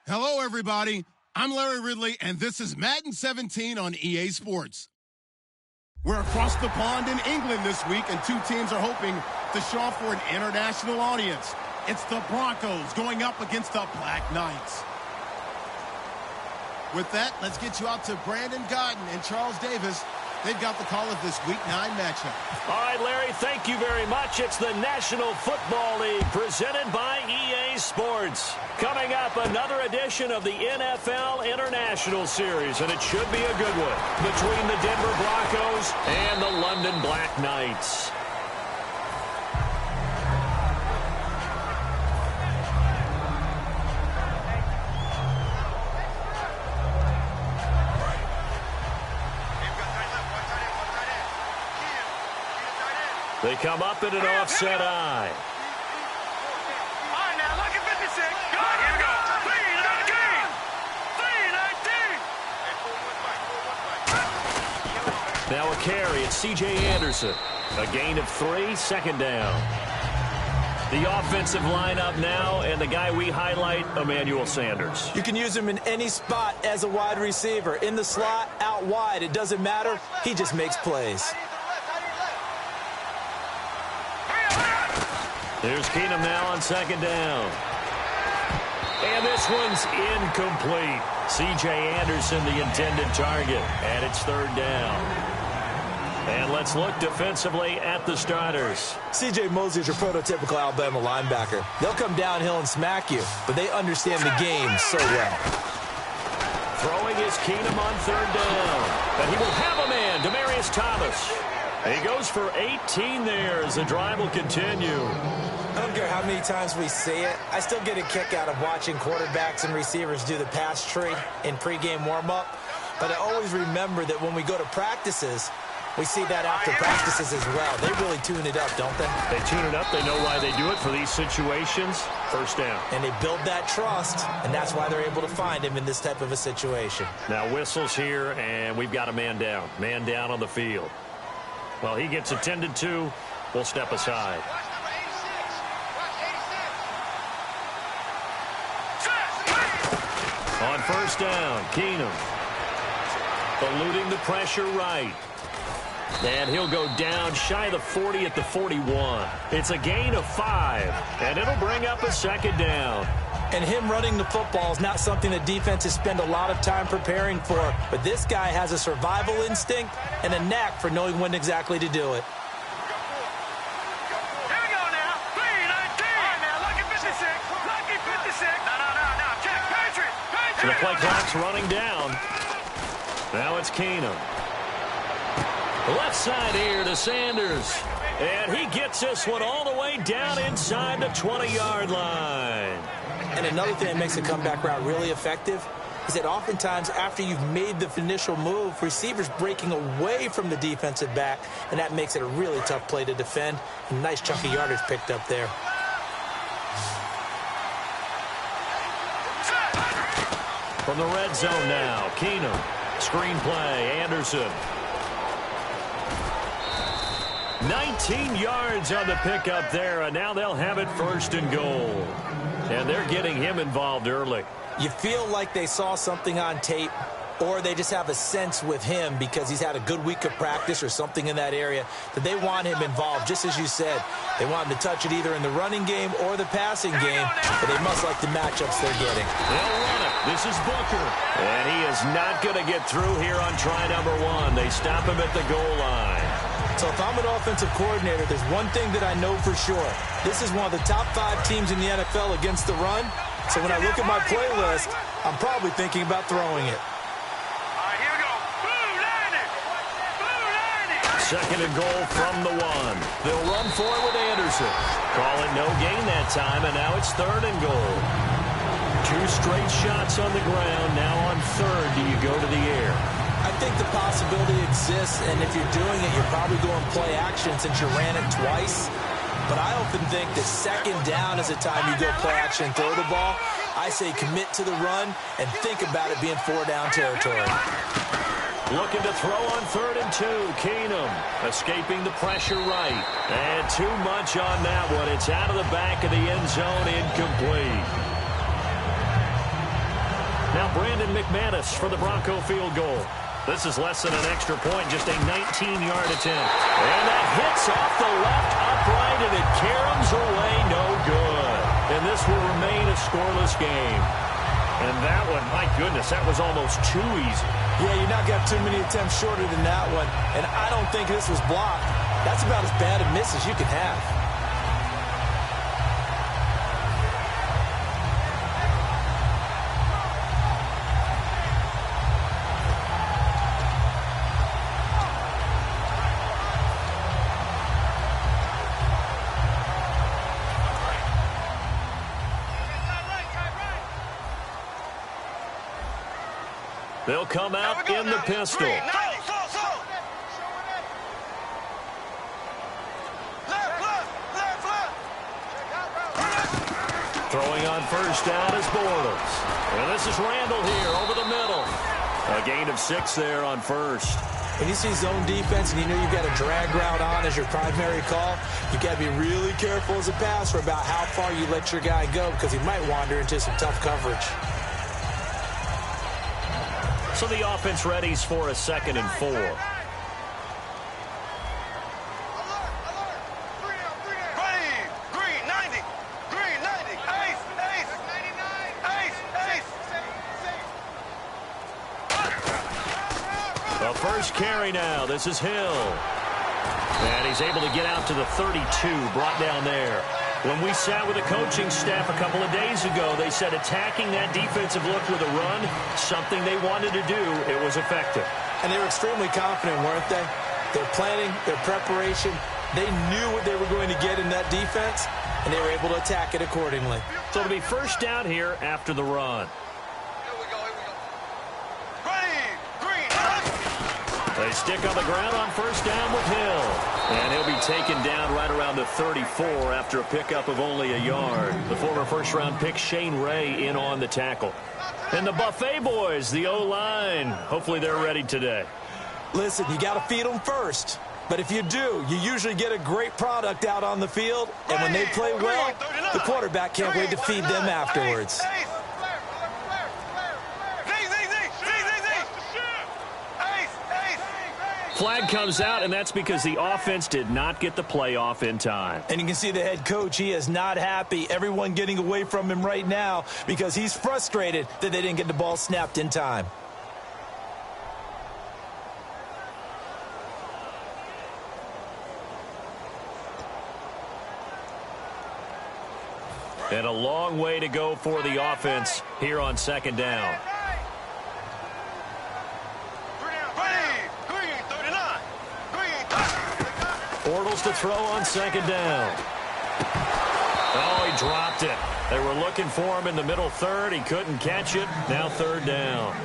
Hello, everybody. I'm Larry Ridley, and this is Madden 17 on EA Sports. We're across the pond in England this week, and two teams are hoping to show off for an international audience. It's the Broncos going up against the Black Knights. With that, let's get you out to Brandon Godden and Charles Davis. They've got the call of this Week 9 matchup. All right, Larry, thank you very much. It's the National Football League presented by EA Sports. Coming up, another edition of the NFL International Series, and it should be a good one between the Denver Broncos and the London Black Knights. They come up in an offset eye. All right, now, look at 56. Go, here we go. 3-19. Now a carry. It's C.J. Anderson. A gain of 3, second down. The offensive lineup now, and the guy we highlight, Emmanuel Sanders. You can use him in any spot as a wide receiver. In the slot, out wide. It doesn't matter. He just makes plays. Here's Keenum now on second down. And this one's incomplete. C.J. Anderson, the intended target, and it's third down. And let's look defensively at the starters. C.J. Mosley's your prototypical Alabama linebacker. They'll come downhill and smack you, but they understand the game so well. Throwing is Keenum on third down. And he will have a man, Demaryius Thomas. He goes for 18 there as the drive will continue. I don't care how many times we see it. I still get a kick out of watching quarterbacks and receivers do the pass tree in pregame warm-up. But I always remember that when we go to practices, we see that after practices as well. They really tune it up, don't they? They tune it up. They know why they do it for these situations. First down. And they build that trust, and that's why they're able to find him in this type of a situation. Now whistles here, and we've got a man down. Man down on the field. Well, he gets attended to. We'll step aside. On first down, Keenum. Eluding the pressure right. And he'll go down shy of the 40 at the 41. It's a gain of 5, and it'll bring up a second down. And him running the football is not something that defenses spend a lot of time preparing for. But this guy has a survival instinct and a knack for knowing when exactly to do it. Here we go now. 3-19. All right, now, lucky 56. Lucky 56. No. Check. Patriot. The play clock's running down. Now it's Keenum. Left side here to Sanders. And he gets this one all the way down inside the 20-yard line. And another thing that makes a comeback route really effective is that oftentimes after you've made the initial move, receivers breaking away from the defensive back, and that makes it a really tough play to defend. A nice chunk of yardage picked up there. From the red zone now, Keenum. Screen play, Anderson. 19 yards on the pickup there, and now they'll have it first and goal. And they're getting him involved early. You feel like they saw something on tape, or they just have a sense with him because he's had a good week of practice or something in that area that they want him involved. Just as you said, they want him to touch it either in the running game or the passing game, but they must like the matchups they're getting. They'll run it. This is Booker. And he is not going to get through here on try number 1. They stop him at the goal line. So if I'm an offensive coordinator, there's one thing that I know for sure. This is one of the top 5 teams in the NFL against the run. So when I look at my playlist, I'm probably thinking about throwing it. All right, here we go. Blue 90. Second and goal from the 1. They'll run for it with Anderson. Call it no gain that time, and now it's third and goal. 2 straight shots on the ground. Now on third, do you go to the air? I think the possibility exists, and if you're doing it, you're probably going play action since you ran it twice. But I often think that second down is the time you go play action and throw the ball. I say commit to the run and think about it being 4-down territory. Looking to throw on third and 2. Keenum escaping the pressure right. And too much on that one. It's out of the back of the end zone, incomplete. Brandon McManus for the Bronco field goal. This is less than an extra point, just a 19-yard attempt. And that hits off the left upright, and it caroms away no good. And this will remain a scoreless game. And that one, my goodness, that was almost too easy. Yeah, you're not got too many attempts shorter than that one. And I don't think this was blocked. That's about as bad a miss as you can have. They'll come out in the pistol. Throwing on first down is Bortles. And this is Randall here over the middle. A gain of 6 there on first. When you see zone defense and you know you've got a drag route on as your primary call, you've got to be really careful as a passer about how far you let your guy go because he might wander into some tough coverage. So the offense readies for a 2nd and 4. The first carry now. This is Hill. And he's able to get out to the 32, brought down there. When we sat with the coaching staff a couple of days ago, they said attacking that defensive look with a run, something they wanted to do, it was effective. And they were extremely confident, weren't they? Their planning, their preparation, they knew what they were going to get in that defense, and they were able to attack it accordingly. So it'll be first down here after the run. They stick on the ground on first down with Hill. And he'll be taken down right around the 34 after a pickup of only a yard. The former first-round pick Shane Ray in on the tackle. And the Buffet boys, the O-line, hopefully they're ready today. Listen, you got to feed them first. But if you do, you usually get a great product out on the field. And when they play well, the quarterback can't wait to feed them afterwards. Flag comes out, and that's because the offense did not get the play off in time. And you can see the head coach, he is not happy. Everyone getting away from him right now because he's frustrated that they didn't get the ball snapped in time. And a long way to go for the offense here on 2nd down. Bortles to throw on 2nd down. Oh, he dropped it. They were looking for him in the middle third. He couldn't catch it. Now 3rd down.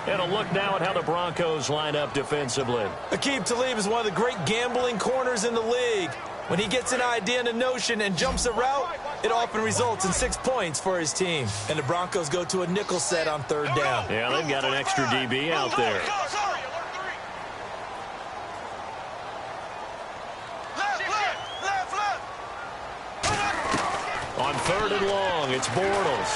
And a look now at how the Broncos line up defensively. Aqib Talib is one of the great gambling corners in the league. When he gets an idea and a notion and jumps a route, it often results in 6 points for his team. And the Broncos go to a nickel set on 3rd down. Yeah, they've got an extra DB out there. On 3rd and long, it's Bortles.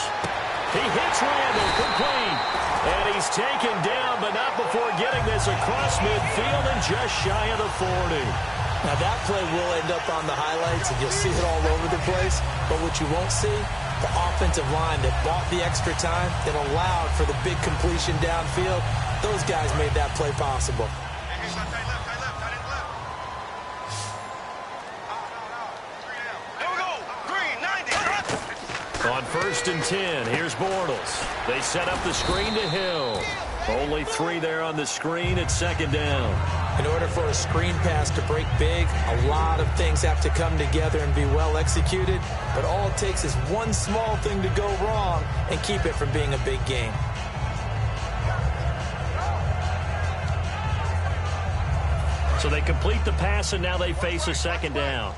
He hits Randall, complete. And he's taken down, but not before getting this across midfield and just shy of the 40. Now that play will end up on the highlights, and you'll see it all over the place. But what you won't see, the offensive line that bought the extra time, that allowed for the big completion downfield, those guys made that play possible. On 1st and 10, here's Bortles. They set up the screen to Hill. Only 3 there on the screen at 2nd down. In order for a screen pass to break big, a lot of things have to come together and be well executed. But all it takes is one small thing to go wrong and keep it from being a big game. So they complete the pass, and now they face a 2nd down.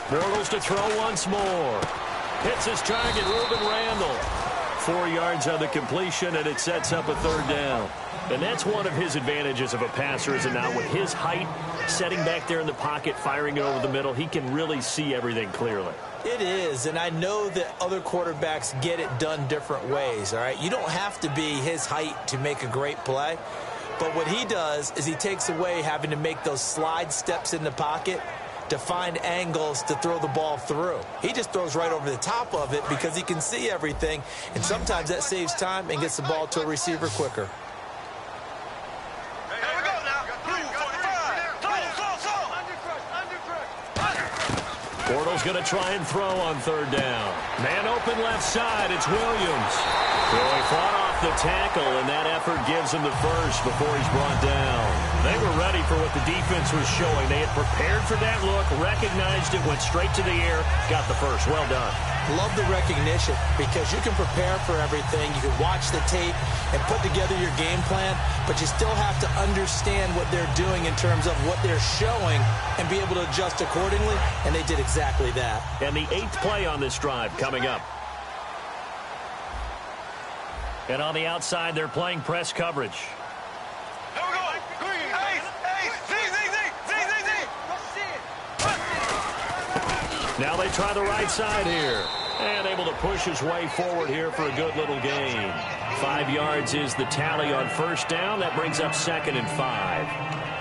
Bortles to throw once more. Hits his target, Reuben Randall. 4 yards on the completion, and it sets up a third down. And that's one of his advantages of a passer, is it not? With his height, setting back there in the pocket, firing it over the middle, he can really see everything clearly. It is, and I know that other quarterbacks get it done different ways, all right? You don't have to be his height to make a great play, but what he does is he takes away having to make those slide steps in the pocket to find angles to throw the ball through. He just throws right over the top of it because he can see everything, and sometimes that saves time and gets the ball to a receiver quicker. Bortles going to try and throw on third down. Man open left side. It's Williams. So he fought off the tackle, and that effort gives him the first before he's brought down. They were ready for what the defense was showing. They had prepared for that look, recognized it, went straight to the air, got the first. Well done. Love the recognition because you can prepare for everything. You can watch the tape and put together your game plan, but you still have to understand what they're doing in terms of what they're showing and be able to adjust accordingly, and they did exactly that. And the 8th play on this drive coming up. And on the outside, they're playing press coverage. Here we go. Now they try the right side here. And able to push his way forward here for a good little gain. 5 yards is the tally on first down. That brings up 2nd and 5.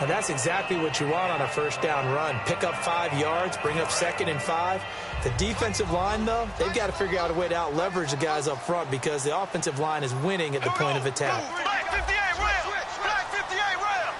And that's exactly what you want on a first down run. Pick up 5 yards, bring up 2nd and 5. The defensive line, though, they've got to figure out a way to out-leverage the guys up front because the offensive line is winning at the point of attack. Black 58 rail. Black 58 rail.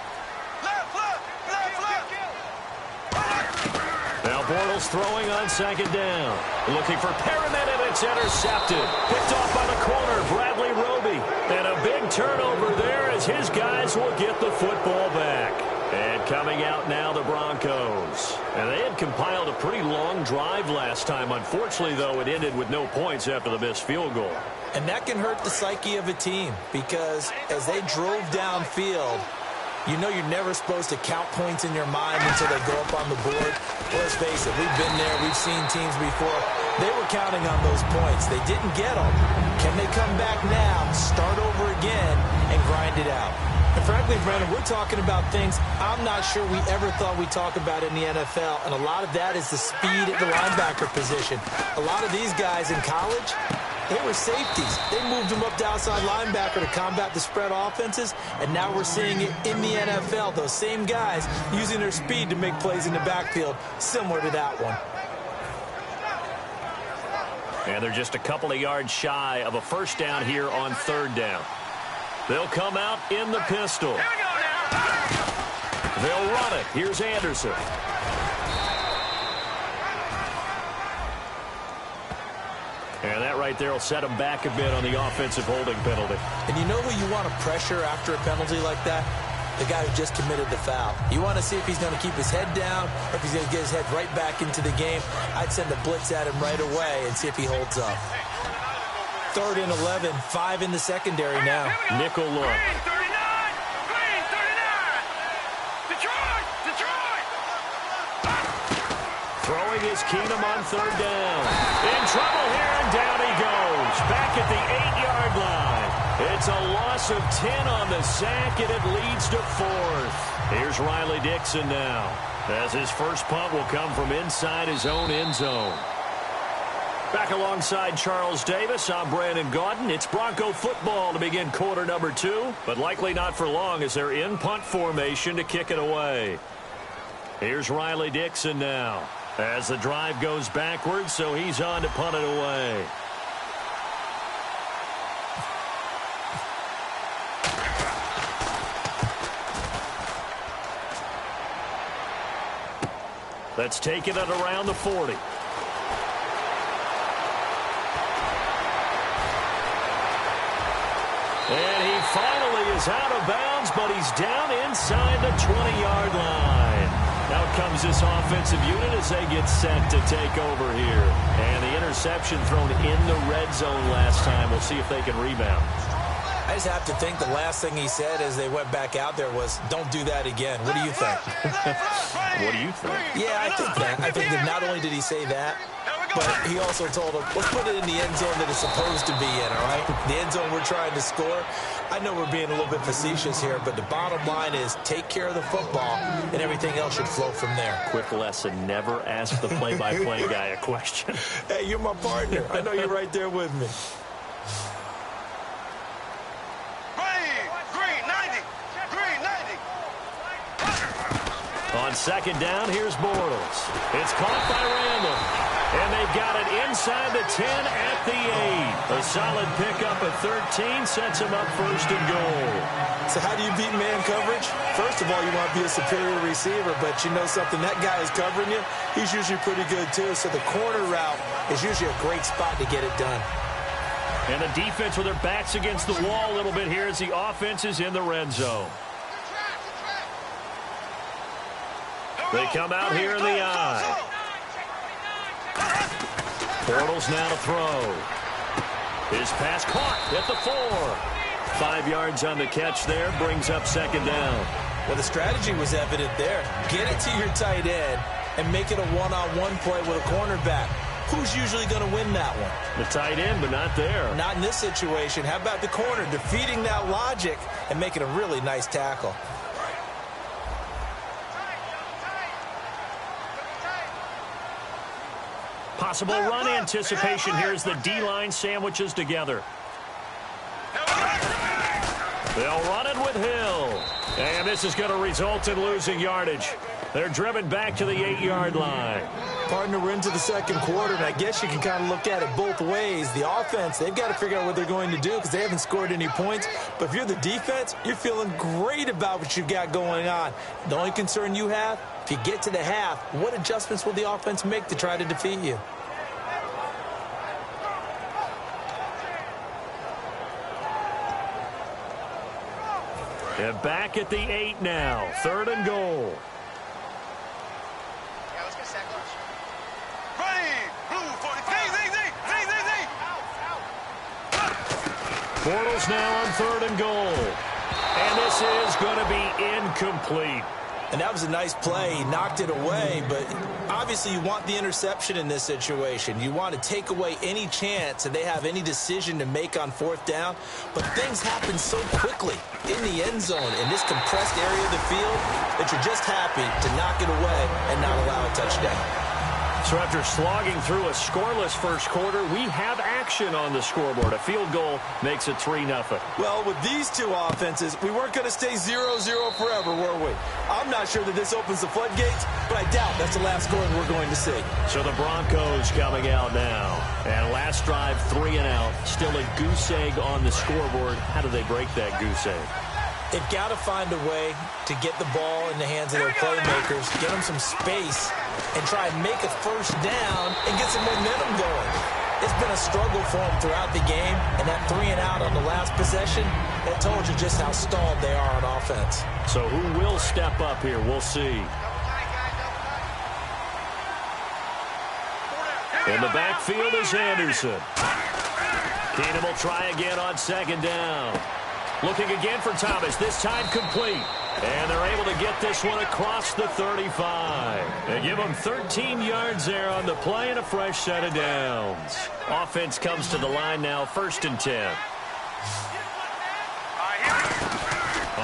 Now Bortles throwing on 2nd down. Looking for Perriman, and it's intercepted. Picked off by the corner, Bradley Roby. And a big turnover there as his guys will get the football back. And coming out now, the Broncos. And they had compiled a pretty long drive last time. Unfortunately, though, it ended with no points after the missed field goal. And that can hurt the psyche of a team because as they drove downfield, you know you're never supposed to count points in your mind until they go up on the board. Well, let's face it, we've been there. We've seen teams before. They were counting on those points. They didn't get them. Can they come back now, start over again, and grind it out? And frankly, Brandon, we're talking about things I'm not sure we ever thought we'd talk about in the NFL, and a lot of that is the speed at the linebacker position. A lot of these guys in college, they were safeties. They moved them up to outside linebacker to combat the spread offenses, and now we're seeing it in the NFL. Those same guys using their speed to make plays in the backfield, similar to that one. And they're just a couple of yards shy of a first down here on third down. They'll come out in the pistol. They'll run it. Here's Anderson. And that right there will set him back a bit on the offensive holding penalty. And you know who you want to pressure after a penalty like that? The guy who just committed the foul. You want to see if he's going to keep his head down or if he's going to get his head right back into the game. I'd send a blitz at him right away and see if he holds up. 3rd and 11, 5 in the secondary now. Nickel look. Green 39. Green 39. Detroit. Throwing is Keenum on third down. In trouble here, and down he goes. Back at the 8-yard line. It's a loss of 10 on the sack, and it leads to 4th. Here's Riley Dixon now, as his first punt will come from inside his own end zone. Back alongside Charles Davis, I'm Brandon Gaudin. It's Bronco football to begin quarter number 2, but likely not for long as they're in punt formation to kick it away. Here's Riley Dixon now, as the drive goes backwards, so he's on to punt it away. Let's take it at around the 40. And he finally is out of bounds, but he's down inside the 20-yard line. Out comes this offensive unit as they get set to take over here. And the interception thrown in the red zone last time. We'll see if they can rebound. I just have to think the last thing he said as they went back out there was, don't do that again. What do you think? What do you think? Yeah, I think that. I think that not only did he say that, but he also told him, let's put it in the end zone that it's supposed to be in, all right? The end zone we're trying to score. I know we're being a little bit facetious here, but the bottom line is take care of the football, and everything else should flow from there. Quick lesson, never ask the play-by-play guy a question. Hey, you're my partner. I know you're right there with me. On second down, here's Bortles. It's caught by Randall. And they've got it inside the 10 at the 8. A solid pickup at 13 sets him up first and goal. So how do you beat man coverage? First of all, you want to be a superior receiver, but you know something, that guy is covering you. He's usually pretty good too, so the corner route is usually a great spot to get it done. And the defense with their backs against the wall a little bit here as the offense is in the red zone. They come out here in the eye. Bortles now to throw. His pass caught at the 4. 5 yards on the catch there, brings up second down. Well, the strategy was evident there. Get it to your tight end and make it a one-on-one play with a cornerback. Who's usually going to win that one? The tight end, but not there. Not in this situation. How about the corner defeating that logic and making a really nice tackle? Possible run anticipation here as the D-line sandwiches together. They'll run it with Hill. And this is going to result in losing yardage. They're driven back to the 8-yard line. Partner, we're into the second quarter, and I guess you can kind of look at it both ways. The offense, they've got to figure out what they're going to do because they haven't scored any points. But if you're the defense, you're feeling great about what you've got going on. The only concern you have, if you get to the half, what adjustments will the offense make to try to defeat you? And back at the 8 now. 3rd and goal. Bortles now on 3rd and goal. And this is going to be incomplete. And that was a nice play. He knocked it away, but obviously you want the interception in this situation. You want to take away any chance that they have any decision to make on 4th down. But things happen so quickly in the end zone in this compressed area of the field that you're just happy to knock it away and not allow a touchdown. So after slogging through a scoreless first quarter, we have action on the scoreboard. A field goal makes it 3-0. Well, with these two offenses, we weren't going to stay 0-0 forever, were we? I'm not sure that this opens the floodgates, but I doubt that's the last scoring we're going to see. So the Broncos coming out now. And last drive, 3 and out. Still a goose egg on the scoreboard. How do they break that goose egg? They've got to find a way to get the ball in the hands of their playmakers, get them some space, and try and make a first down and get some momentum going. It's been a struggle for them throughout the game, and that 3 and out on the last possession, that told you just how stalled they are on offense. So who will step up here? We'll see. In the backfield is Anderson. Keenum will try again on second down. Looking again for Thomas, this time complete. And they're able to get this one across the 35. They give them 13 yards there on the play and a fresh set of downs. Offense comes to the line now, 1st and 10.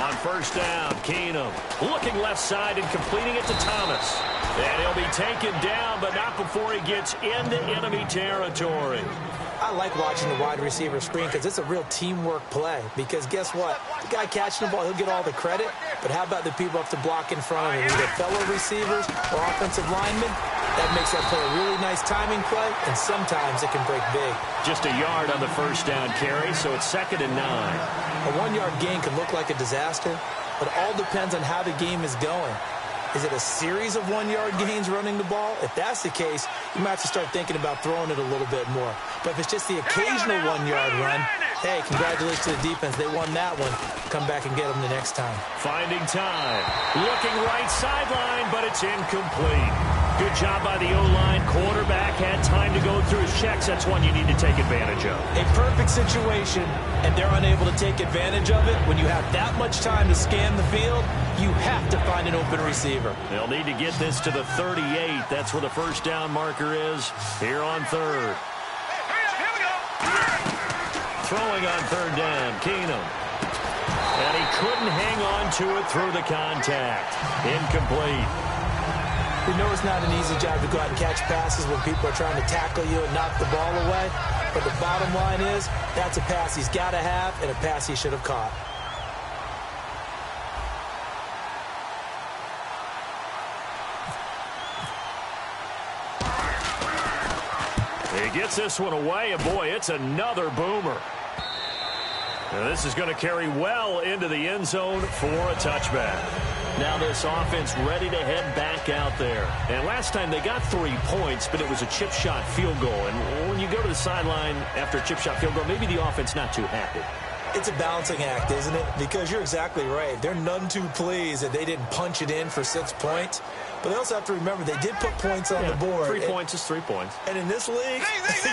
On first down, Keenum looking left side and completing it to Thomas. And he'll be taken down, but not before he gets into enemy territory. I like watching the wide receiver screen because it's a real teamwork play. Because guess what? The guy catching the ball, he'll get all the credit. But how about the people up to block in front of him? Either fellow receivers or offensive linemen. That makes that play a really nice timing play, and sometimes it can break big. Just a yard on the first down carry, so it's 2nd and 9. A 1-yard gain can look like a disaster, but it all depends on how the game is going. Is it a series of 1-yard gains running the ball? If that's the case, you might have to start thinking about throwing it a little bit more. But if it's just the occasional 1-yard run, hey, congratulations to the defense. They won that one. Come back and get them the next time. Finding time. Looking right sideline, but it's incomplete. Good job by the O-line. Quarterback had time to go through his checks. That's one you need to take advantage of. A perfect situation, and they're unable to take advantage of it. When you have that much time to scan the field, you have to find an open receiver. They'll need to get this to the 38. That's where the first down marker is here on third. Here we go. Throwing on third down, Keenum. And he couldn't hang on to it through the contact. Incomplete. We know it's not an easy job to go out and catch passes when people are trying to tackle you and knock the ball away. But the bottom line is, that's a pass he's got to have and a pass he should have caught. He gets this one away, and boy, it's another boomer. Now this is going to carry well into the end zone for a touchback. Now this offense ready to head back out there. And last time they got 3 points, but it was a chip shot field goal. And when you go to the sideline after a chip shot field goal, maybe the offense not too happy. It's a balancing act, isn't it? Because you're exactly right. They're none too pleased that they didn't punch it in for 6 points. But they also have to remember they did put points on the board. 3 points is 3 points. And in this league,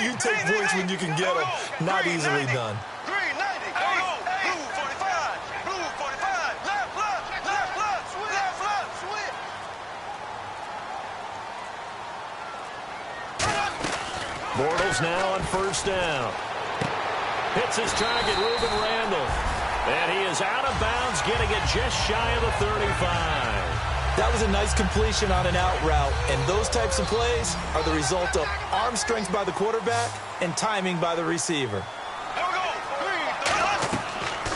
you take points when you can get them. Not easily done. Bortles now on first down. Hits his target, Reuben Randall. And he is out of bounds, getting it just shy of the 35. That was a nice completion on an out route. And those types of plays are the result of arm strength by the quarterback and timing by the receiver.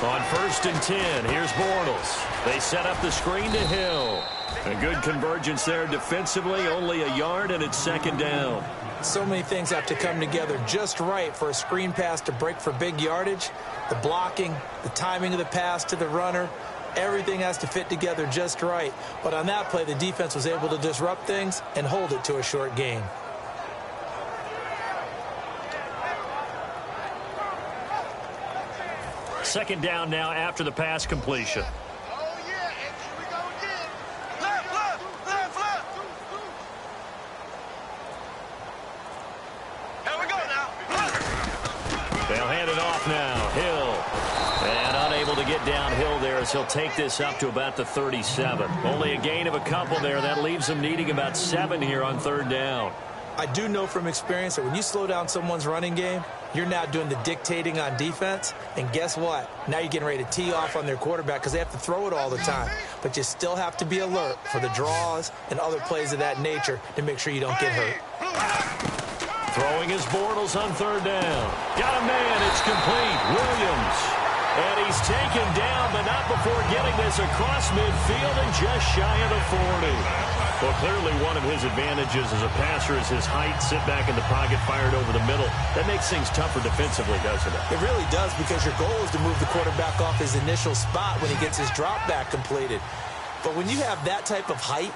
On first and 10, here's Bortles. They set up the screen to Hill. A good convergence there defensively, only a yard, and it's second down. So many things have to come together just right for a screen pass to break for big yardage. The blocking, the timing of the pass to the runner, everything has to fit together just right. But on that play, the defense was able to disrupt things and hold it to a short gain. Second down now after the pass completion. They'll hand it off now. Hill. And unable to get downhill there as he'll take this up to about the 37. Only a gain of a couple there. That leaves them needing about 7 here on third down. I do know from experience that when you slow down someone's running game, you're now doing the dictating on defense. And guess what? Now you're getting ready to tee off on their quarterback because they have to throw it all the time. But you still have to be alert for the draws and other plays of that nature to make sure you don't get hurt. Throwing his Bortles on third down. Got a man. It's complete. Williams. And he's taken down, but not before getting this across midfield and just shy of the 40. Well, clearly one of his advantages as a passer is his height. Sit back in the pocket, fired over the middle. That makes things tougher defensively, doesn't it? It really does, because your goal is to move the quarterback off his initial spot when he gets his drop back completed. But when you have that type of height,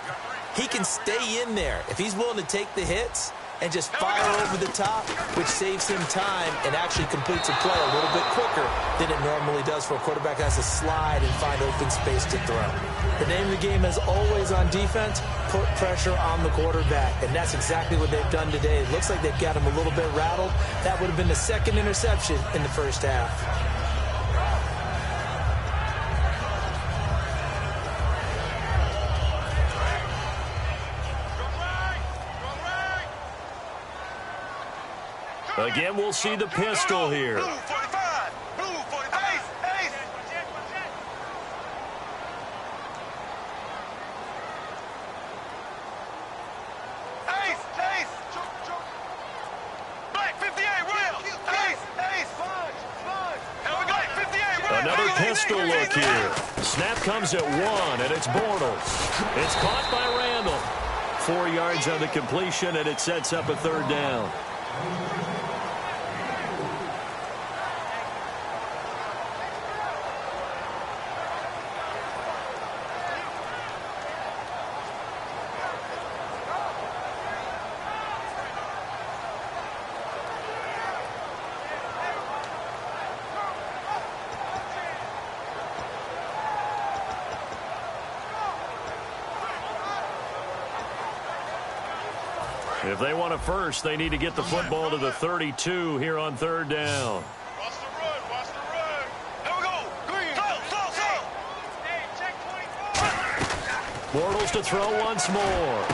he can stay in there. If he's willing to take the hits and just fire over the top, which saves him time and actually completes a play a little bit quicker than it normally does for a quarterback that has to slide and find open space to throw. The name of the game is always on defense, put pressure on the quarterback, and that's exactly what they've done today. It looks like they've got him a little bit rattled. That would have been the second interception in the first half. Again, we'll see the pistol here. Blue 45. Blue 45. Ace. Ace. Black 58. Will. Ace. Here we go. 58. Another pistol look here. Snap comes at 1, and it's Bortles. It's caught by Randall. 4 yards on the completion, and it sets up a third down. If they want a first, they need to get the football to the 32 here on third down. Watch the run. Watch the run. Here we go. Green. Slow. Hey, check 24. Bortles to throw once more.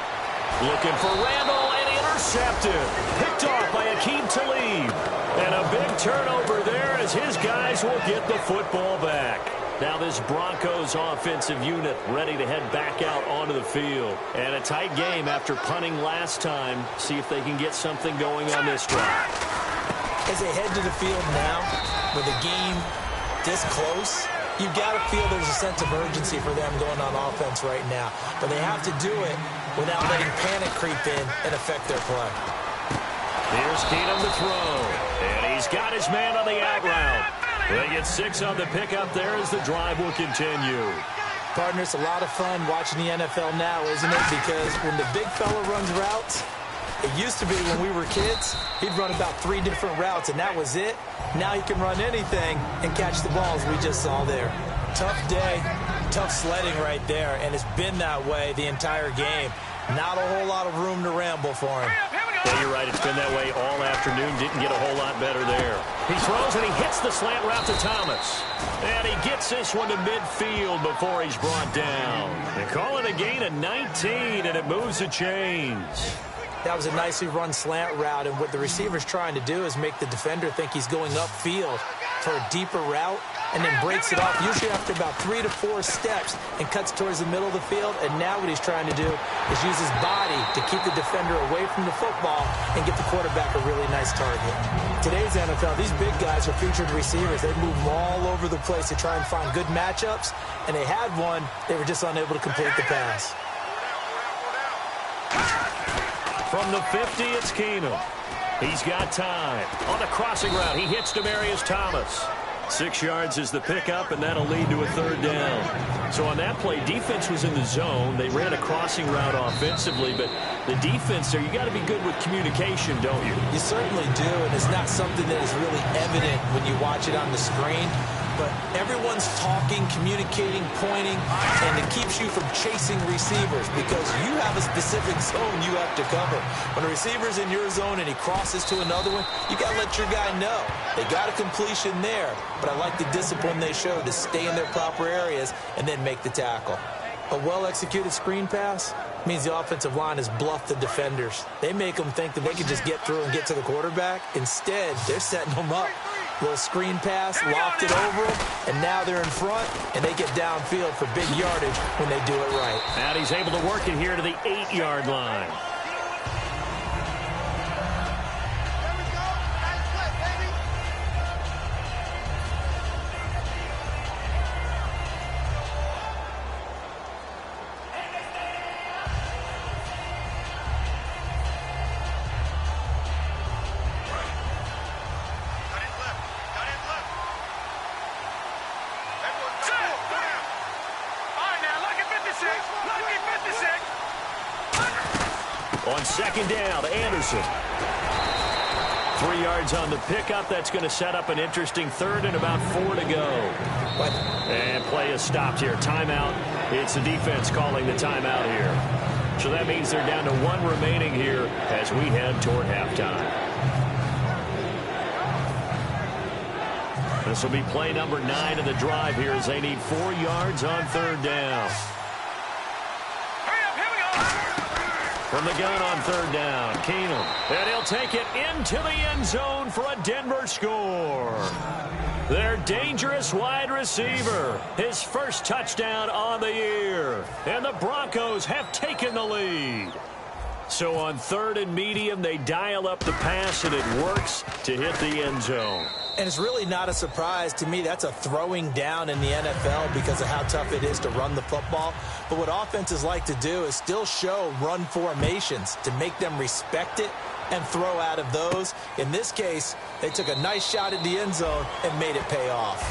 Looking for Randall and intercepted. Picked off by Akeem Talib. And a big turnover there as his guys will get the football back. Now this Broncos offensive unit ready to head back out onto the field. And a tight game after punting last time. See if they can get something going on this drive. As they head to the field now, with the game this close, you've got to feel there's a sense of urgency for them going on offense right now. But they have to do it without letting panic creep in and affect their play. Here's Keenum to throw. And he's got his man on the out route. They get 6 on the pickup there as the drive will continue. Partner, it's a lot of fun watching the NFL now, isn't it? Because when the big fella runs routes, it used to be when we were kids, he'd run about 3 different routes, and that was it. Now he can run anything and catch the balls we just saw there. Tough day, tough sledding right there, and it's been that way the entire game. Not a whole lot of room to ramble for him. Yeah, you're right. It's been that way all afternoon. Didn't get a whole lot better there. He throws and he hits the slant route to Thomas. And he gets this one to midfield before he's brought down. They call it a gain of 19, and it moves the chains. That was a nicely run slant route, and what the receiver's trying to do is make the defender think he's going upfield for a deeper route, and then breaks it off, usually after about 3 to 4 steps, and cuts towards the middle of the field. And now what he's trying to do is use his body to keep the defender away from the football and get the quarterback a really nice target. Today's NFL, these big guys are featured receivers. They move all over the place to try and find good matchups, and they had one. They were just unable to complete the pass. From the 50, it's Keenum. He's got time. On the crossing route, he hits Demaryius Thomas. 6 yards is the pickup, and that'll lead to a third down. So on that play, defense was in the zone. They ran a crossing route offensively, but the defense there, you got to be good with communication, don't you? You certainly do, and it's not something that is really evident when you watch it on the screen. But everyone's talking, communicating, pointing, and it keeps you from chasing receivers because you have a specific zone you have to cover. When a receiver's in your zone and he crosses to another one, you got to let your guy know. They got a completion there, but I like the discipline they show to stay in their proper areas and then make the tackle. A well-executed screen pass means the offensive line has bluffed the defenders. They make them think that they can just get through and get to the quarterback. Instead, they're setting them up. Little screen pass, locked it over them, and now they're in front, and they get downfield for big yardage when they do it right. And he's able to work it here to the 8-yard line. On second down, Anderson. 3 yards on the pickup. That's going to set up an interesting third and about 4 to go. And play is stopped here. Timeout. It's the defense calling the timeout here. So that means they're down to 1 remaining here as we head toward halftime. This will be play number 9 of the drive here as they need 4 yards on third down. From the gun on third down, Keenum. And he'll take it into the end zone for a Denver score. Their dangerous wide receiver. His first touchdown on the year. And the Broncos have taken the lead. So on third and medium, they dial up the pass, and it works to hit the end zone. And it's really not a surprise to me. That's a throwing down in the NFL because of how tough it is to run the football. But what offenses like to do is still show run formations to make them respect it and throw out of those. In this case, they took a nice shot at the end zone and made it pay off.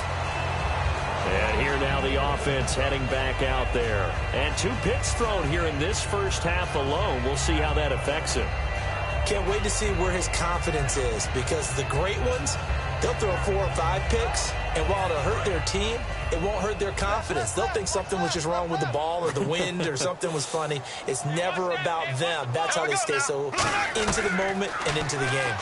And here now the offense heading back out there. And 2 picks thrown here in this first half alone. We'll see how that affects him. Can't wait to see where his confidence is because the great ones, They'll throw 4 or 5 picks, and while it'll hurt their team, it won't hurt their confidence. They'll think something was just wrong with the ball or the wind or something was funny. It's never about them. That's how they stay so into the moment and into the game.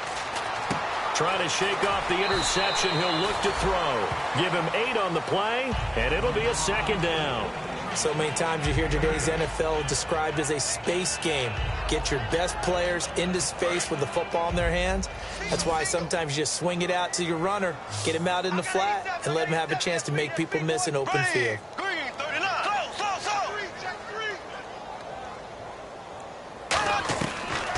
Trying to shake off the interception. He'll look to throw. Give him 8 on the play, and it'll be a 2nd down. So many times you hear today's NFL described as a space game. Get your best players into space with the football in their hands. That's why sometimes you just swing it out to your runner, get him out in the flat, and let him have a chance to make people miss an open field.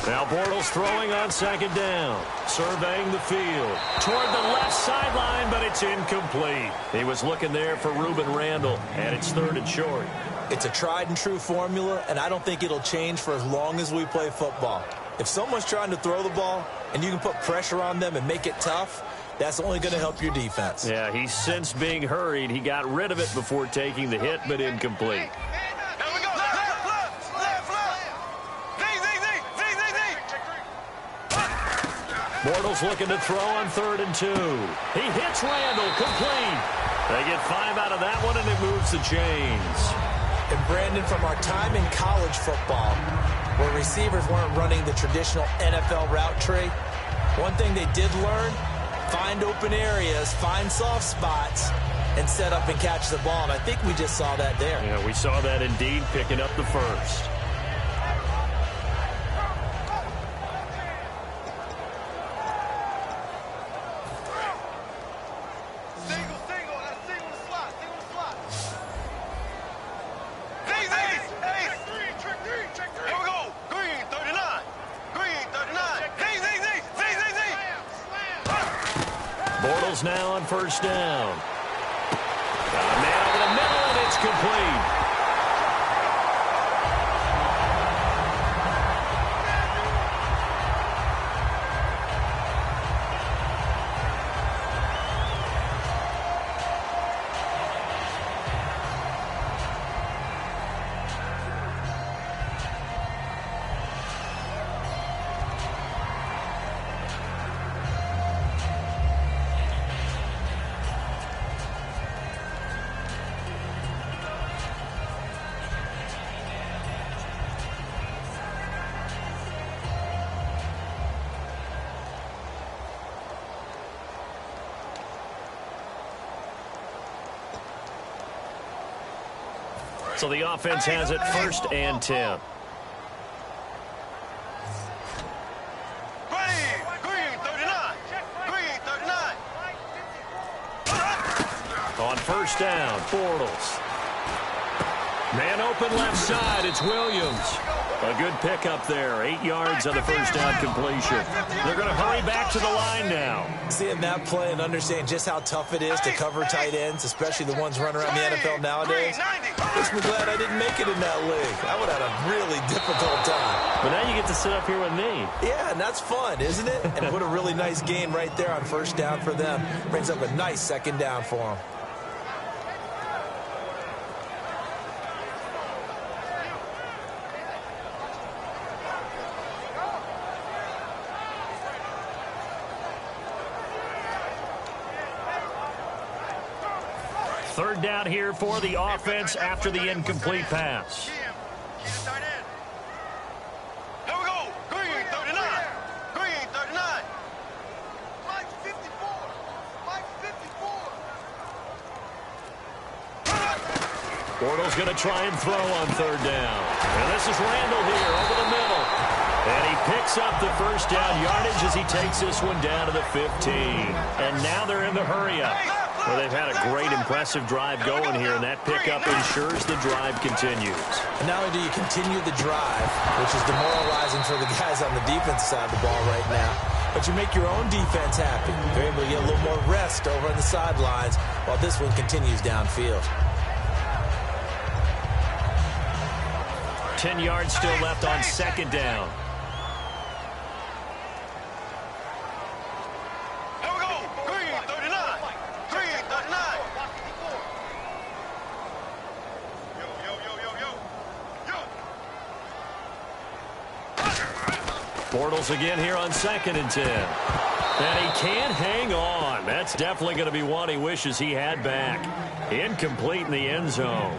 Now Bortles throwing on 2nd down. Surveying the field. Toward the left sideline, but it's incomplete. He was looking there for Reuben Randall, and it's 3rd and short. It's a tried and true formula, and I don't think it'll change for as long as we play football. If someone's trying to throw the ball and you can put pressure on them and make it tough, that's only going to help your defense. Yeah, he's since being hurried. He got rid of it before taking the hit, but incomplete. Bortles looking to throw on 3rd and 2. He hits Randall, complete. They get 5 out of that one, and it moves the chains. And Brandon, from our time in college football, where receivers weren't running the traditional NFL route tree, one thing they did learn, find open areas, find soft spots, and set up and catch the ball. And I think we just saw that there. Yeah, we saw that indeed, picking up the 1st. Bortles now on 1st down. Got a man over the middle, and it's complete. So the offense has it 1st and 10. On 1st down, Bortles. Man open left side, it's Williams. A good pickup there, 8 yards on the 1st down completion. They're going to hurry back to the line now. Seeing that play and understanding just how tough it is to cover tight ends, especially the ones running around the NFL nowadays, makes me glad I didn't make it in that league. I would have had a really difficult time. But now you get to sit up here with me. Yeah, and that's fun, isn't it? And put a really nice gain right there on 1st down for them. Brings up a nice 2nd down for them. Third down here for the offense after the incomplete pass. Here we go. Green, 39. Green, 39. Mike 54. Mike 54. Bortles going to try and throw on 3rd down. And this is Randall here over the middle. And he picks up the 1st down yardage as he takes this one down to the 15. And now they're in the hurry-up. Well, they've had a great, impressive drive going here, and that pickup ensures the drive continues. And not only do you continue the drive, which is demoralizing for the guys on the defensive side of the ball right now, but you make your own defense happy. They're able to get a little more rest over on the sidelines while this one continues downfield. 10 yards still left on 2nd down. Bortles again here on 2nd and 10. And he can't hang on. That's definitely going to be one he wishes he had back. Incomplete in the end zone.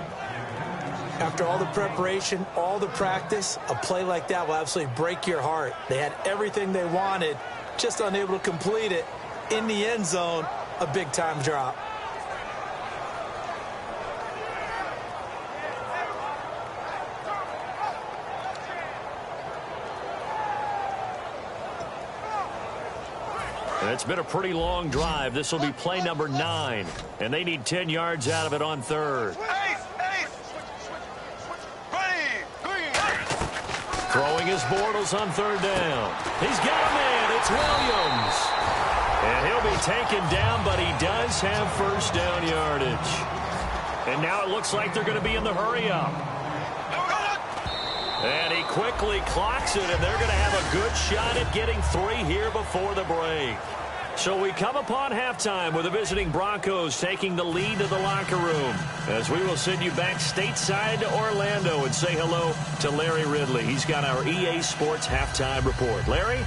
After all the preparation, all the practice, a play like that will absolutely break your heart. They had everything they wanted, just unable to complete it. In the end zone, a big-time drop. It's been a pretty long drive. This will be play number 9, and they need 10 yards out of it on third. Throwing his Bortles on third down. He's got a man. It's Williams. And he'll be taken down, but he does have first down yardage. And now it looks like they're going to be in the hurry-up. And he quickly clocks it, and they're going to have a good shot at getting 3 here before the break. So we come upon halftime with the visiting Broncos taking the lead to the locker room, as we will send you back stateside to Orlando and say hello to Larry Ridley. He's got our EA Sports halftime report. Larry?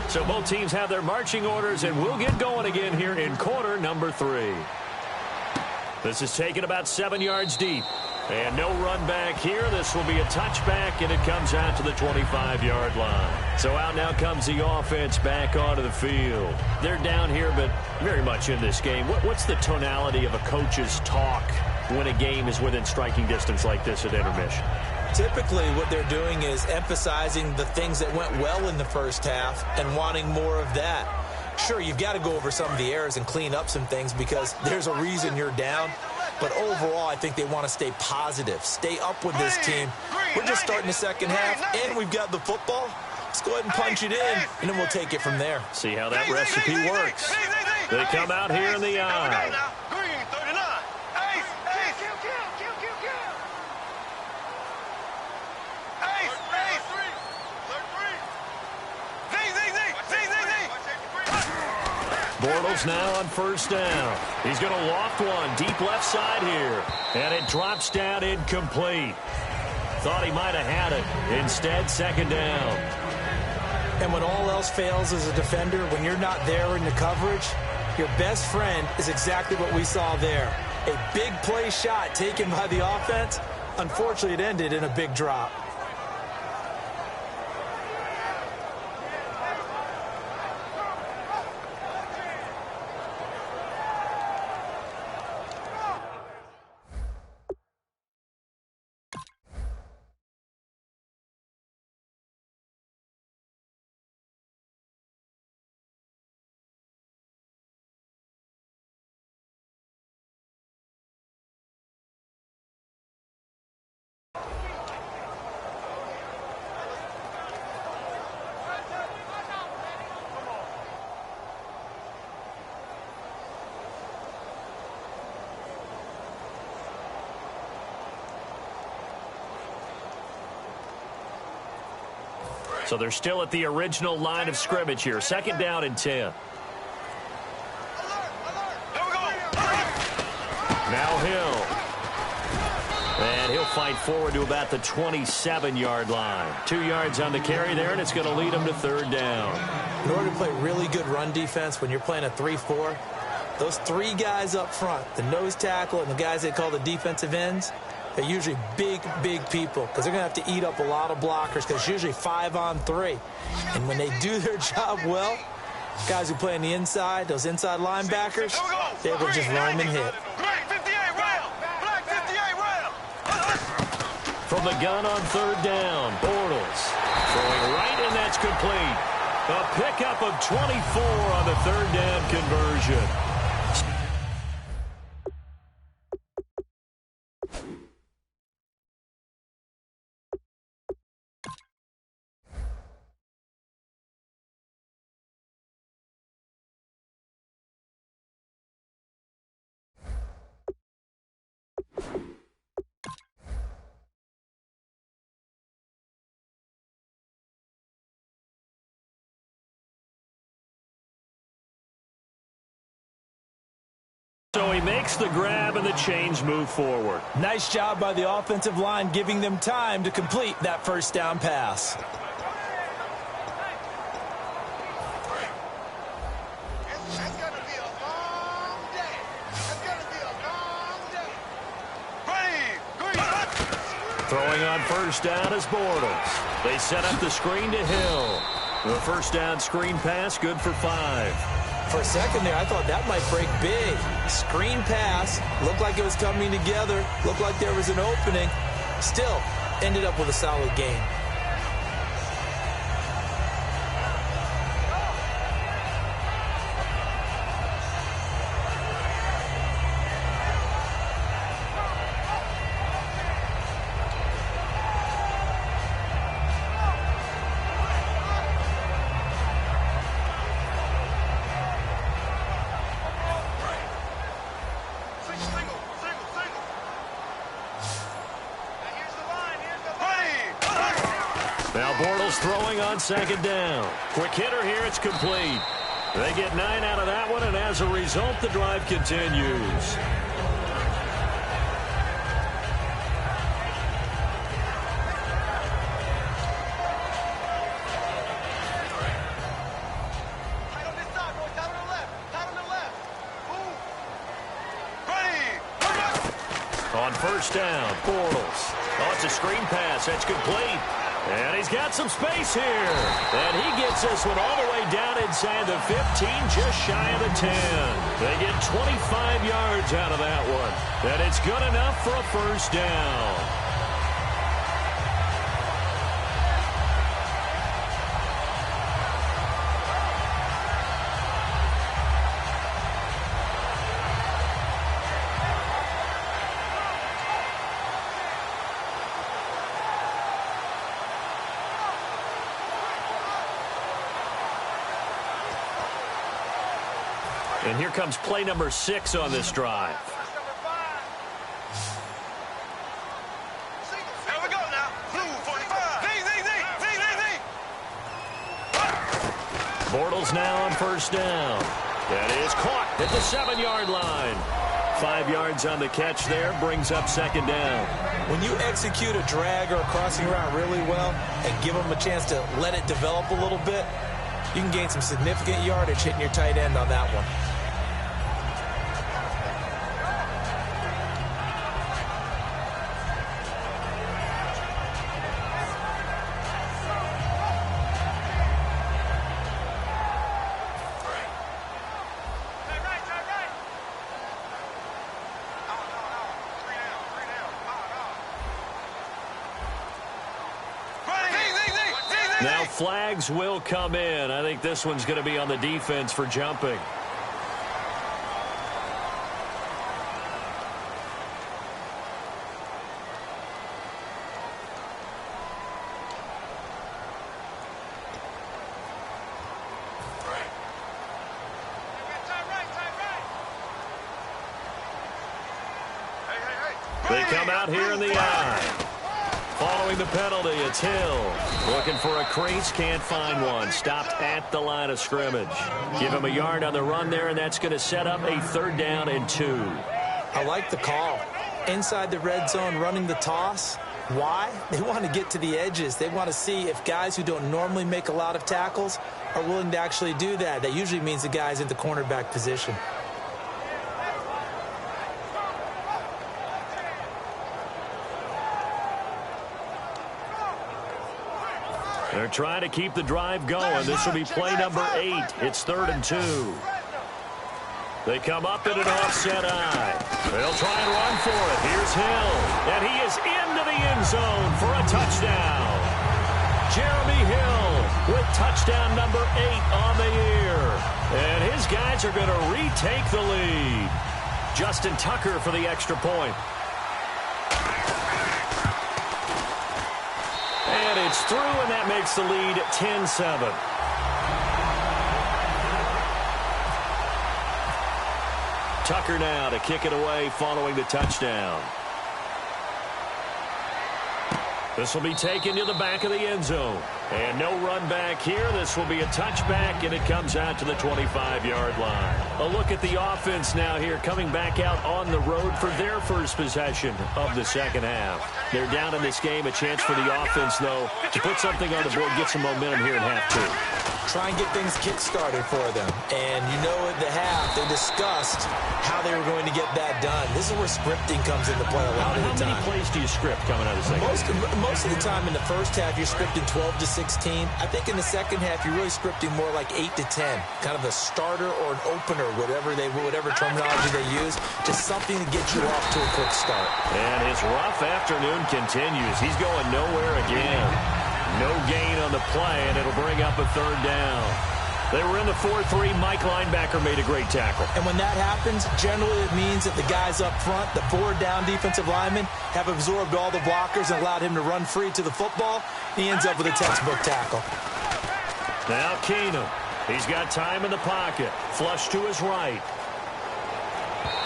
So both teams have their marching orders, and we'll get going again here in quarter number 3. This is taken about 7 yards deep. And no run back here. This will be a touchback, and it comes out to the 25-yard line. So out now comes the offense back onto the field. They're down here, but very much in this game. What's the tonality of a coach's talk when a game is within striking distance like this at intermission? Typically, what they're doing is emphasizing the things that went well in the first half and wanting more of that. Sure, you've got to go over some of the errors and clean up some things because there's a reason you're down. But overall, I think they want to stay positive, stay up with this team. We're just starting the second half, and we've got the football. Let's go ahead and punch it in, and then we'll take it from there. See how that recipe works. They come out here in the eye. Bortles now on first down. He's going to loft one deep left side here. And it drops down incomplete. Thought he might have had it. Instead, second down. And when all else fails as a defender, when you're not there in the coverage, your best friend is exactly what we saw there. A big play shot taken by the offense. Unfortunately, it ended in a big drop. So they're still at the original line of scrimmage here. Second down and 10. Now Hill. And he'll fight forward to about the 27-yard line. 2 yards on the carry there, and it's going to lead him to third down. In order to play really good run defense when you're playing a 3-4, those 3 guys up front, the nose tackle and the guys they call the defensive ends, they're usually big, big people because they're going to have to eat up a lot of blockers because it's usually 5-on-3. And when they do their job well, guys who play on the inside, those inside linebackers, they will just roam and hit. From the gun on third down, Bortles throwing right, and that's complete. A pickup of 24 on the third down conversion. So he makes the grab and the chains move forward. Nice job by the offensive line, giving them time to complete that first down pass. It's going to be a long day. It's going to be a long day. Ready, Throwing on first down is Bortles. They set up the screen to Hill. The first down screen pass, good for 5. For a second there, I thought that might break big. Screen pass, looked like it was coming together, looked like there was an opening. Still, ended up with a solid gain. Now Bortles throwing on second down. Quick hitter here, it's complete. They get 9 out of that one, and as a result, the drive continues. On first down, Bortles. Oh, it's a screen pass. That's complete. And he's got some space here. And he gets this one all the way down inside the 15, just shy of the 10. They get 25 yards out of that one. And it's good enough for a first down. And here comes play number 6 on this drive. Here we go now. Blue 45. Bortles now on first down. That is caught at the 7-yard line. 5 yards on the catch there, brings up second down. When you execute a drag or a crossing route really well and give them a chance to let it develop a little bit, you can gain some significant yardage hitting your tight end on that one. Now flags will come in. I think this one's going to be on the defense for jumping. They come out here in the eye. Following the penalty, it's Hill. Looking for a crease, can't find one. Stopped at the line of scrimmage. Give him a yard on the run there, and that's going to set up a 3rd down and 2. I like the call. Inside the red zone, running the toss. Why? They want to get to the edges. They want to see if guys who don't normally make a lot of tackles are willing to actually do that. That usually means the guy's in the cornerback position. They're trying to keep the drive going. This will be play number 8. It's 3rd and 2. They come up in an offset eye. They'll try and run for it. Here's Hill. And he is into the end zone for a touchdown. Jeremy Hill with touchdown number 8 on the year. And his guys are going to retake the lead. Justin Tucker for the extra point. And it's through, and that makes the lead 10-7. Tucker now to kick it away following the touchdown. This will be taken to the back of the end zone. And no run back here. This will be a touchback, and it comes out to the 25-yard line. A look at the offense now here, coming back out on the road for their first possession of the second half. They're down in this game. A chance for the offense, though, to put something on the board, get some momentum here in half two. Try and get things kick-started for them. And you know at the half, they discussed how they were going to get that done. This is where scripting comes into play a lot of the time. How many plays do you script coming out of the second half? Most of the time in the first half, you're scripting 12 to 16. I think in the second half, you're really scripting more like 8 to 10. Kind of a starter or an opener, whatever terminology they use. Just something to get you off to a quick start. And his rough afternoon continues. He's going nowhere again. No gain on the play, and it'll bring up a third down. They were in the 4-3. Mike linebacker made a great tackle. And when that happens, generally it means that the guys up front, the 4-down defensive linemen, have absorbed all the blockers and allowed him to run free to the football. He ends up with a textbook tackle. Now Keenum. He's got time in the pocket. Flush to his right.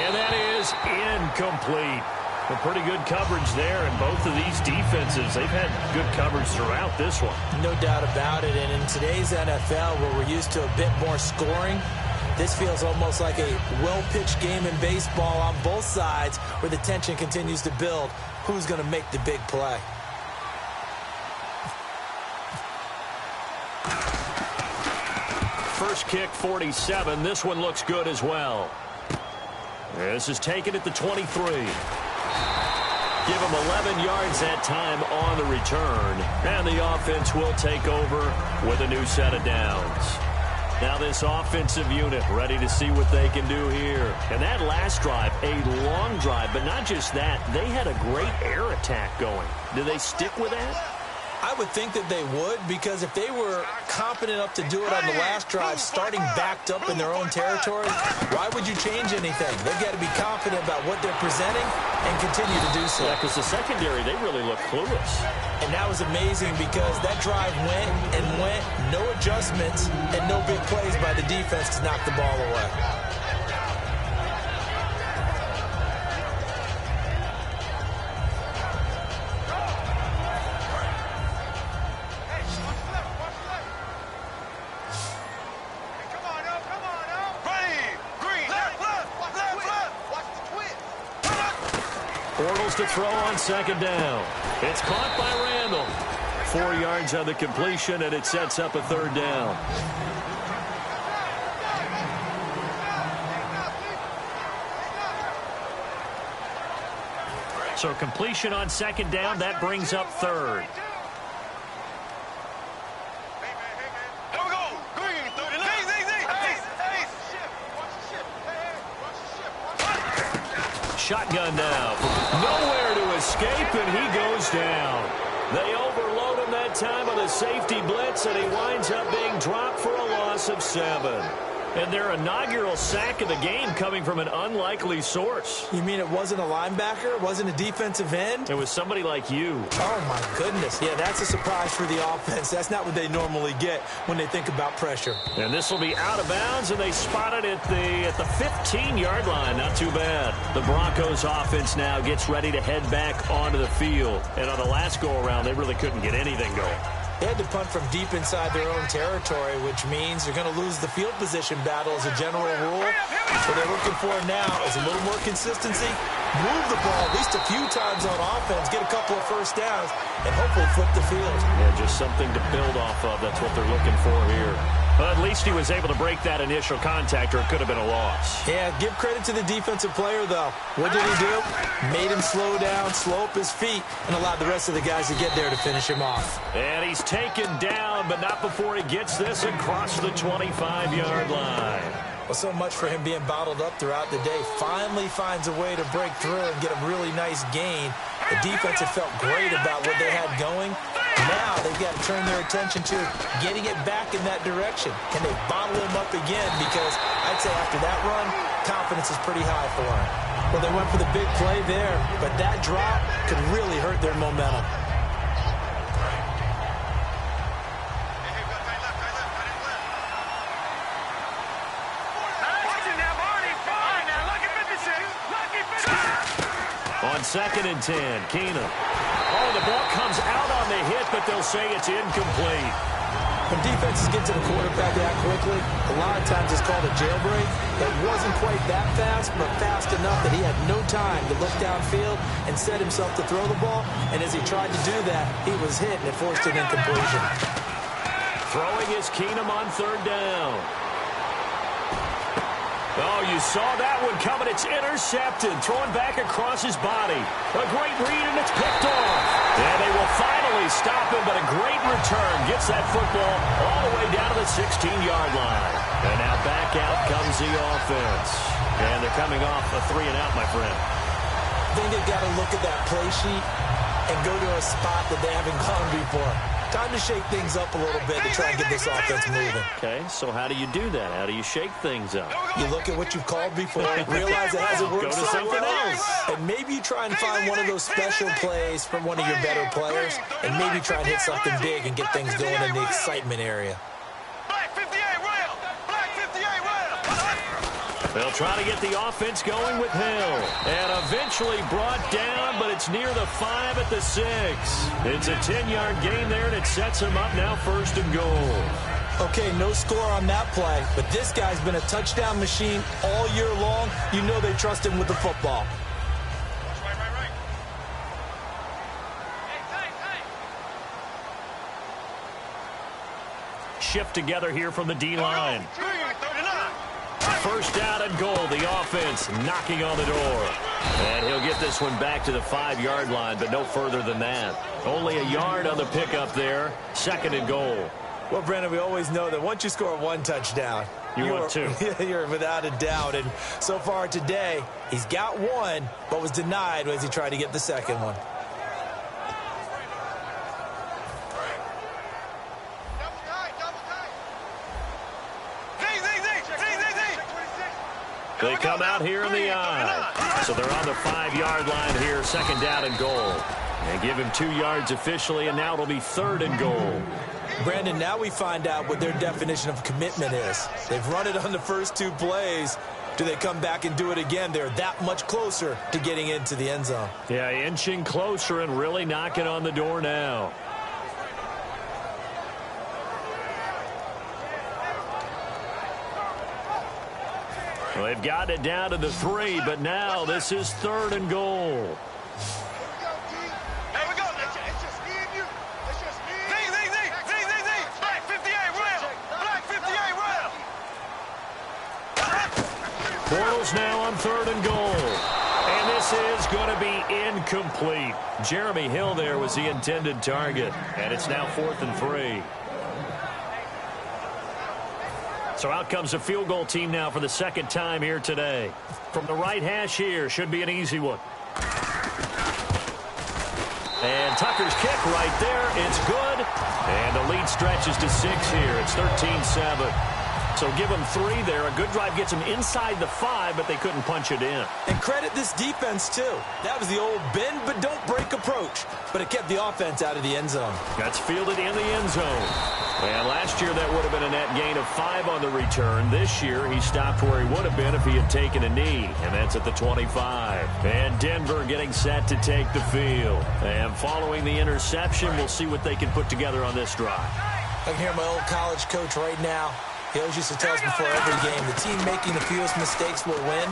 And that is incomplete. A pretty good coverage there, and both of these defenses, they've had good coverage throughout this one. No doubt about it, and in today's NFL, where we're used to a bit more scoring, this feels almost like a well-pitched game in baseball on both sides, where the tension continues to build. Who's going to make the big play? First kick, 47. This one looks good as well. This is taken at the 23. Give him 11 yards that time on the return. And the offense will take over with a new set of downs. Now this offensive unit ready to see what they can do here. And that last drive, a long drive, but not just that. They had a great air attack going. Do they stick with that? I would think that they would, because if they were confident enough to do it on the last drive, starting backed up in their own territory, why would you change anything? They've got to be confident about what they're presenting and continue to do so. Yeah, because the secondary, they really look clueless. And that was amazing because that drive went and went, no adjustments, and no big plays by the defense to knock the ball away. To throw on second down. It's caught by Randall. 4 yards on the completion, and it sets up a third down. So completion on second down, that brings up third. Shotgun now. Nowhere to escape, and he goes down. They overload him that time on a safety blitz, and he winds up being dropped for a loss of 7. And their inaugural sack of the game coming from an unlikely source. You mean it wasn't a linebacker? It wasn't a defensive end? It was somebody like you. Oh, my goodness. Yeah, that's a surprise for the offense. That's not what they normally get when they think about pressure. And this will be out of bounds, and they spot it at the 15-yard line. Not too bad. The Broncos offense now gets ready to head back onto the field. And on the last go-around, they really couldn't get anything going. They had to punt from deep inside their own territory, which means they're going to lose the field position battle as a general rule. What they're looking for now is a little more consistency, move the ball at least a few times on offense, get a couple of first downs, and hopefully flip the field. Yeah, just something to build off of. That's what they're looking for here. At least he was able to break that initial contact, or it could have been a loss. Yeah, give credit to the defensive player, though. What did he do? Made him slow down, slow up his feet, and allowed the rest of the guys to get there to finish him off. And he's taken down, but not before he gets this across the 25-yard line. Well, so much for him being bottled up throughout the day. Finally finds a way to break through and get a really nice gain. The defense had felt great about what they had going. Now they've got to turn their attention to getting it back in that direction. Can they bottle him up again? Because I'd say after that run, confidence is pretty high for him. Well, they went for the big play there, but that drop could really hurt their momentum. On 2nd and 10, Keenum. Oh, And the ball comes out on the hit, but they'll say it's incomplete. When defenses get to the quarterback that quickly, a lot of times it's called a jailbreak. It wasn't quite that fast, but fast enough that he had no time to look downfield and set himself to throw the ball. And as he tried to do that, he was hit, and it forced an incompletion. Throwing is Keenum on third down. Oh, you saw that one coming. It's intercepted. Throwing back across his body. A great read, and it's picked off. And they will finally stop him, but a great return. Gets that football all the way down to the 16-yard line. And now back out comes the offense. And they're coming off a 3-and-out, my friend. I think they've got to look at that play sheet and go to a spot that they haven't gone before. Time to shake things up a little bit to try and get this offense moving. Okay, so how do you do that? How do you shake things up? You look at what you've called before, realize it hasn't worked. Go to something else. And maybe you try and find one of those special plays from one of your better players, and maybe try and hit something big and get things going in the excitement area. They'll try to get the offense going with Hill. And eventually brought down, but it's near the 5 at the 6. It's a 10-yard gain there, and it sets him up now 1st and goal. Okay, no score on that play, but this guy's been a touchdown machine all year long. You know they trust him with the football. Shift together here from the D-line. 1st down and goal. The offense knocking on the door. And he'll get this one back to the 5-yard line, but no further than that. Only a yard on the pickup there. 2nd and goal. Well, Brandon, we always know that once you score one touchdown, you're 2. You're without a doubt. And so far today, he's got one, but was denied as he tried to get the second one. They come out here in the eye. So they're on the 5-yard line here, 2nd down and goal. And give him 2 yards officially, and now it'll be 3rd and goal. Brandon, now we find out what their definition of commitment is. They've run it on the first 2 plays. Do they come back and do it again? They're that much closer to getting into the end zone. Yeah, inching closer and really knocking on the door now. Well, they've got it down to the 3, but now this is 3rd and goal. Bortles now on 3rd and goal. And this is going to be incomplete. Jeremy Hill there was the intended target. And it's now 4th and 3. So out comes the field goal team now for the 2nd time here today. From the right hash here, should be an easy one. And Tucker's kick right there. It's good. And the lead stretches to 6 here. It's 13-7. So give them 3 there. A good drive gets them inside the 5, but they couldn't punch it in. And credit this defense, too. That was the old bend but don't break approach. But it kept the offense out of the end zone. That's fielded in the end zone. And last year that would have been a net gain of 5 on the return. This year he stopped where he would have been if he had taken a knee. And that's at the 25. And Denver getting set to take the field. And following the interception, we'll see what they can put together on this drive. I can hear my old college coach right now. He always used to tell us before every game, the team making the fewest mistakes will win.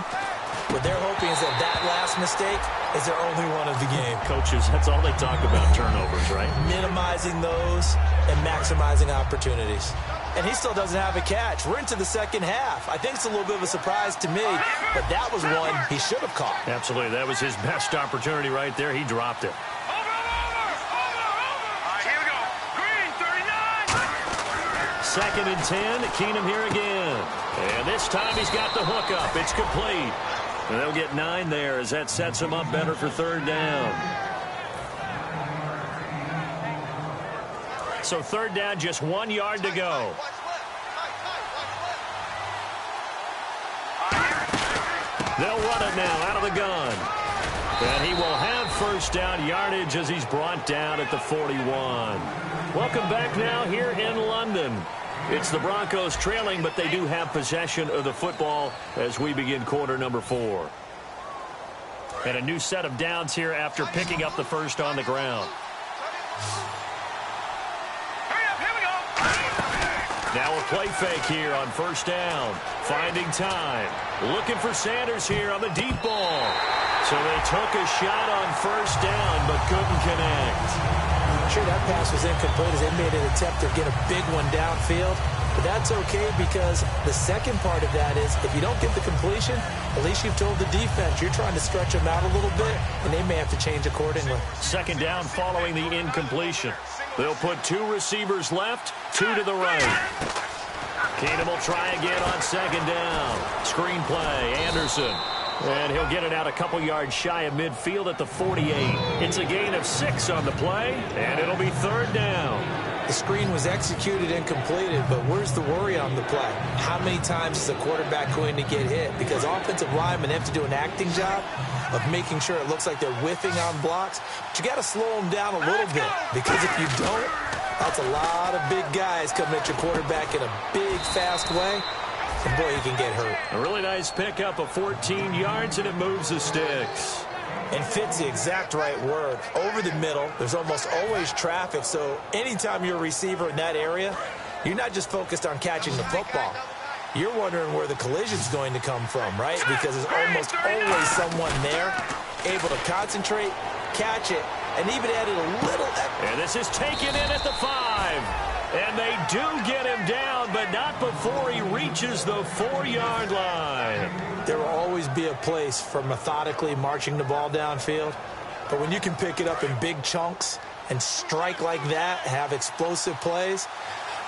What they're hoping is that that last mistake is their only one of the game. Coaches, that's all they talk about, turnovers, right? Minimizing those and maximizing opportunities. And he still doesn't have a catch. We're into the 2nd half. I think it's a little bit of a surprise to me, but that was one he should have caught. Absolutely. That was his best opportunity right there. He dropped it. 2nd and 10. Keenum here again. And this time he's got the hook up. It's complete. And they'll get 9 there as that sets him up better for 3rd down. So 3rd down, just 1 yard to go. They'll run it now out of the gun. And he will have 1st down yardage as he's brought down at the 41. Welcome back now here in London. It's the Broncos trailing, but they do have possession of the football as we begin quarter number 4. And a new set of downs here after picking up the 1st on the ground. Now a play fake here on first down. Finding time. Looking for Sanders here on the deep ball. So they took a shot on first down but couldn't connect. Sure, that pass was incomplete as they made an attempt to get a big one downfield. But that's okay because the second part of that is if you don't get the completion, at least you've told the defense you're trying to stretch them out a little bit, and they may have to change accordingly. Second down following the incompletion. They'll put 2 receivers left, 2 to the right. Keenum will try again on second down. Screen play, Anderson. And he'll get it out a couple yards shy of midfield at the 48. It's a gain of 6 on the play, and it'll be third down. The screen was executed and completed, but where's the worry on the play? How many times is the quarterback going to get hit? Because offensive linemen have to do an acting job of making sure it looks like they're whiffing on blocks. But you got to slow them down a little bit, because if you don't, that's a lot of big guys coming at your quarterback in a big, fast way. And boy, he can get hurt. A really nice pickup of 14 yards, and it moves the sticks. And fits the exact right word. Over the middle, there's almost always traffic, so anytime you're a receiver in that area, you're not just focused on catching the football. You're wondering where the collision's going to come from, right? Because there's almost always someone there able to concentrate, catch it, and even added a little extra. And this is taken in at the 5. And they do get him down, but not before he reaches the 4-yard line. There will always be a place for methodically marching the ball downfield. But when you can pick it up in big chunks and strike like that, have explosive plays,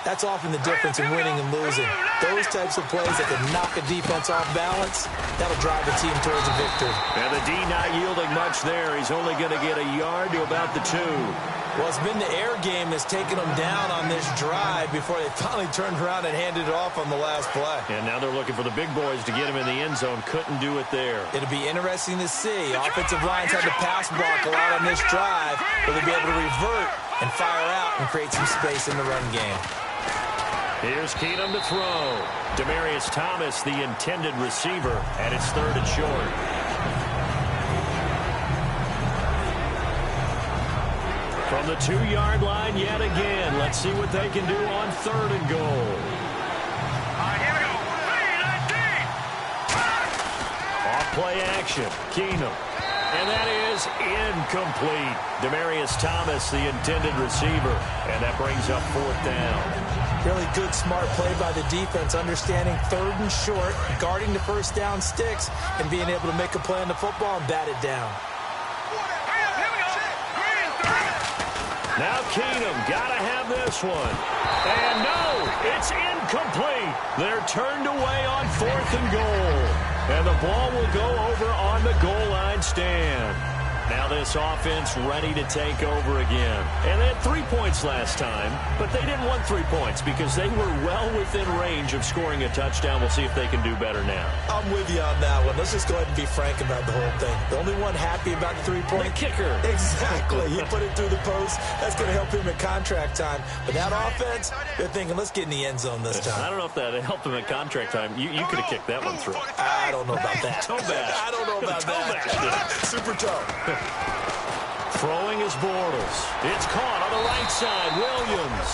that's often the difference in winning and losing. Those types of plays that can knock a defense off balance, that'll drive the team towards a victory. And the D not yielding much there. He's only going to get a yard to about the 2. Well, it's been the air game that's taken them down on this drive before they finally turned around and handed it off on the last play. And now they're looking for the big boys to get him in the end zone. Couldn't do it there. It'll be interesting to see. Offensive lines had to pass block a lot on this drive, where they'll be able to revert and fire out and create some space in the run game. Here's Keenum to throw. Demaryius Thomas, the intended receiver, and it's third and short. From the 2-yard line yet again. Let's see what they can do on third and goal. All right, here we go. 3-19. Off play action. Keenum. And that is incomplete. Demaryius Thomas, the intended receiver. And that brings up fourth down. Really good, smart play by the defense, understanding third and short, guarding the first down sticks, and being able to make a play on the football and bat it down. Now Keenum, gotta have this one. And no, it's incomplete. They're turned away on fourth and goal. And the ball will go over on the goal line stand. Now this offense ready to take over again. And they had 3 points last time, but they didn't want 3 points because they were well within range of scoring a touchdown. We'll see if they can do better now. I'm with you on that one. Let's just go ahead and be frank about the whole thing. The only one happy about the 3-point. The kicker. Exactly. He put it through the post. That's going to help him at contract time. But that offense, they're thinking, let's get in the end zone this time. I don't know if that helped him at contract time. You could have kicked that one through. I don't know about that. Toe bash. I don't know about that. Super toe. Throwing is Bortles. It's caught on the right side. Williams.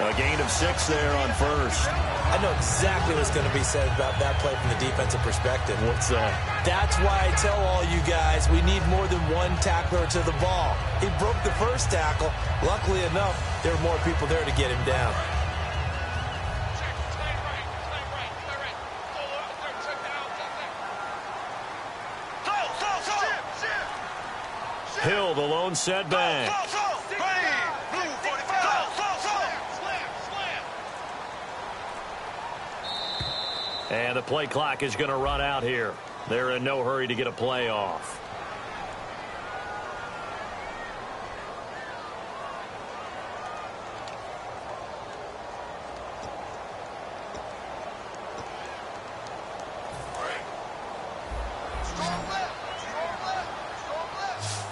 A gain of 6 there on first. I know exactly what's going to be said about that play from the defensive perspective. What's that? That's why I tell all you guys we need more than one tackler to the ball. He broke the first tackle. Luckily enough, there were more people there to get him down. Hill, the lone setback. And the play clock is going to run out here. They're in no hurry to get a play off.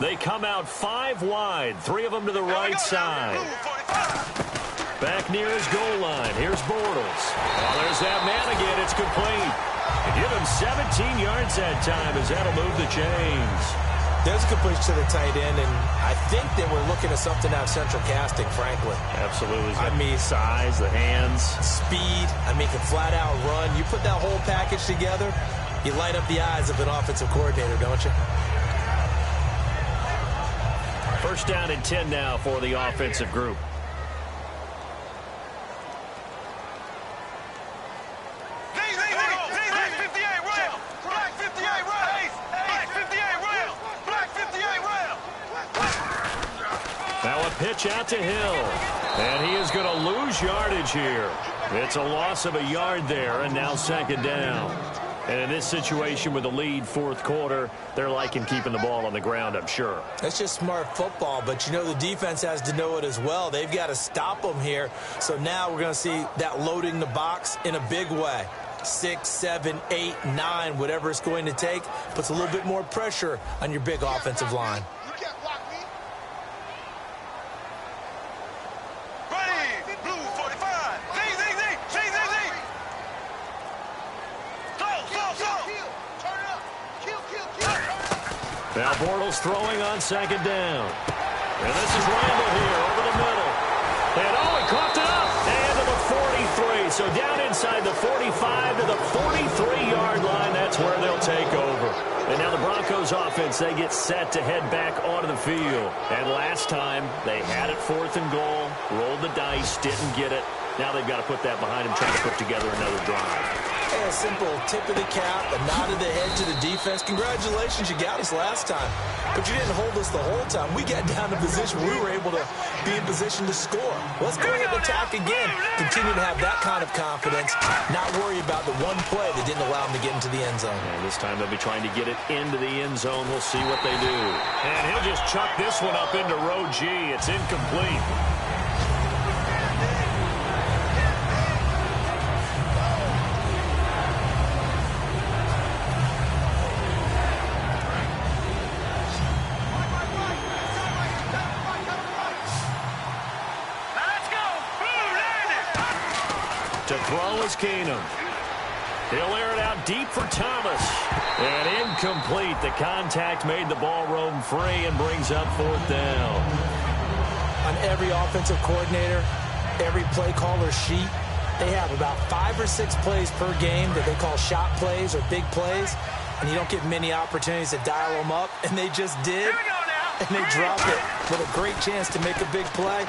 They come out 5 wide, 3 of them to the right side. Back near his goal line. Here's Bortles. Oh, there's that man again. It's complete. Give him 17 yards that time as that'll move the chains. There's a completion to the tight end, and I think they were looking at something out of central casting, frankly. Absolutely. I mean, size, the hands. Speed. I mean, can flat out run. You put that whole package together, you light up the eyes of an offensive coordinator, don't you? First down and 10 now for the offensive group. Now a pitch out to Hill. And he is going to lose yardage here. It's a loss of a yard there, and now second down. And in this situation with the lead fourth quarter, they're liking keeping the ball on the ground, I'm sure. That's just smart football, but you know the defense has to know it as well. They've got to stop them here. So now we're going to see that loading the box in a big way. 6, 7, 8, 9, whatever it's going to take, puts a little bit more pressure on your big offensive line. Now Bortles throwing on second down. And this is Randall here over the middle. And he coughed it up. And to the 43. So down inside the 45 to the 43-yard line. That's where they'll take over. And now the Broncos offense, they get set to head back onto the field. And last time they had it fourth and goal, rolled the dice, didn't get it. Now they've got to put that behind them, trying to put together another drive. A simple tip of the cap, a nod of the head to the defense. Congratulations, you got us last time. But you didn't hold us the whole time. We got down to position where we were able to be in position to score. Let's go ahead and attack again. Continue to have that kind of confidence, not worry about the one play that didn't allow them to get into the end zone. And this time they'll be trying to get it into the end zone. We'll see what they do. And he'll just chuck this one up into row G. It's incomplete. To throw is Keenum. He'll air it out deep for Thomas. And incomplete. The contact made the ball roam free and brings up fourth down. On every offensive coordinator, every play caller sheet, they have about 5 or 6 plays per game that they call shot plays or big plays. And you don't get many opportunities to dial them up. And they just did. And they dropped it with a great chance to make a big play.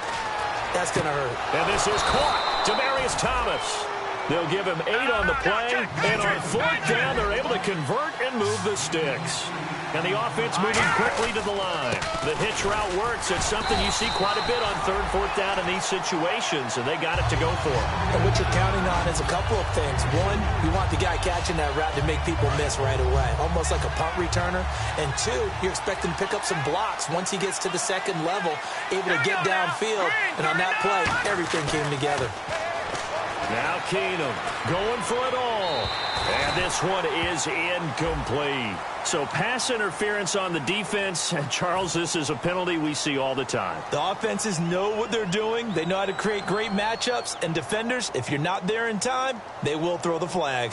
That's going to hurt. And this is caught. Demaryius Thomas. They'll give him 8 on the play. And on fourth down, they're able to convert and move the sticks. And the offense moving quickly to the line. The hitch route works. It's something you see quite a bit on third, fourth down in these situations, and they got it to go for it. And what you're counting on is a couple of things. One, you want the guy catching that route to make people miss right away, almost like a punt returner. And 2, you're expecting to pick up some blocks once he gets to the second level, able to get downfield. And on that play, everything came together. Now Keenum going for it all. And this one is incomplete. So pass interference on the defense. And Charles, this is a penalty we see all the time. The offenses know what they're doing. They know how to create great matchups. And defenders, if you're not there in time, they will throw the flag.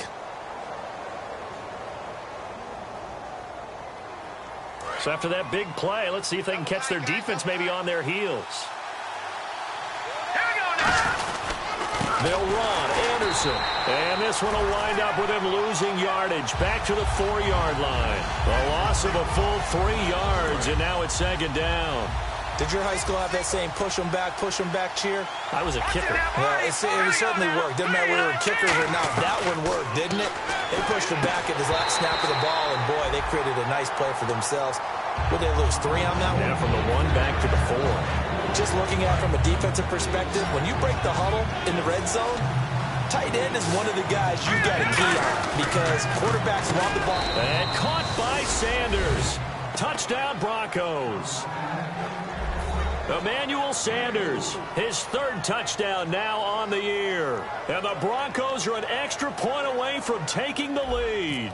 So after that big play, let's see if they can catch their defense maybe on their heels. They'll run. Anderson. And this one will wind up with him losing yardage. Back to the 4-yard line. A loss of a full 3 yards, and now it's second down. Did your high school have that same push them back cheer? I was a kicker. Well, it certainly worked. Didn't matter whether we were kickers or not. That one worked, didn't it? They pushed him back at his last snap of the ball, and boy, they created a nice play for themselves. Would they lose 3 on that one? Yeah, from the 1 back to the 4. Just looking at it from a defensive perspective, when you break the huddle in the red zone, tight end is one of the guys you've got to key on because quarterbacks want the ball. And caught by Sanders. Touchdown Broncos. Emmanuel Sanders, his 3rd touchdown now on the year. And the Broncos are an extra point away from taking the lead.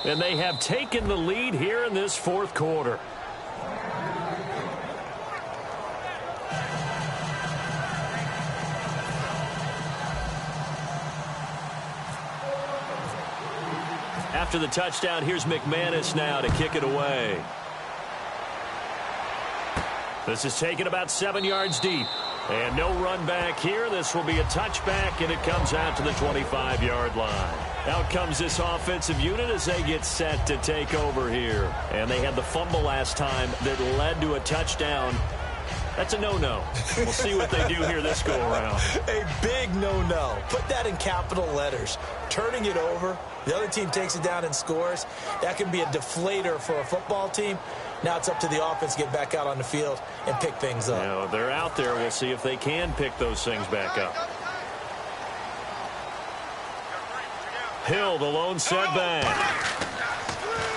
And they have taken the lead here in this fourth quarter. after the touchdown. Here's McManus now to kick it away. This is taken about 7 yards deep. And no run back here. This will be a touchback, and it comes out to the 25-yard line. Out comes this offensive unit as they get set to take over here. And they had the fumble last time that led to a touchdown. That's a no-no. We'll see what they do here this go-around. A big no-no. Put that in capital letters. Turning it over, the other team takes it down and scores. That can be a deflator for a football team. Now it's up to the offense to get back out on the field and pick things up. Now, they're out there. We'll see if they can pick those things back up. Hill, the lone setback.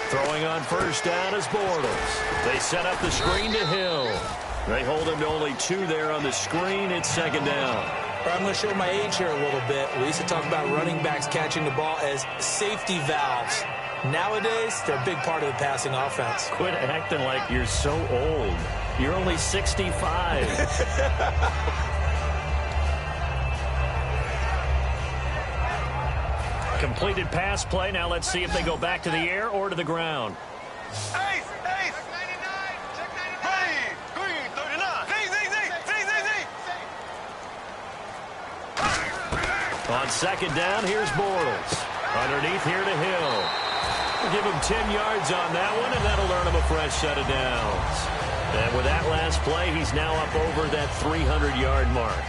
Throwing on first down is Bortles. They set up the screen to Hill. They hold him to only 2 there on the screen. It's second down. I'm going to show my age here a little bit. We used to talk about running backs catching the ball as safety valves. Nowadays, they're a big part of the passing offense. Quit acting like you're so old. You're only 65. Completed pass play. Now let's see if they go back to the air or to the ground. Ace! Check 99. Ready! Green, 39. On second down, here's Bortles. Underneath here to Hill. We'll give him 10 yards on that one, and that'll earn him a fresh set of downs. And with that last play, he's now up over that 300-yard mark.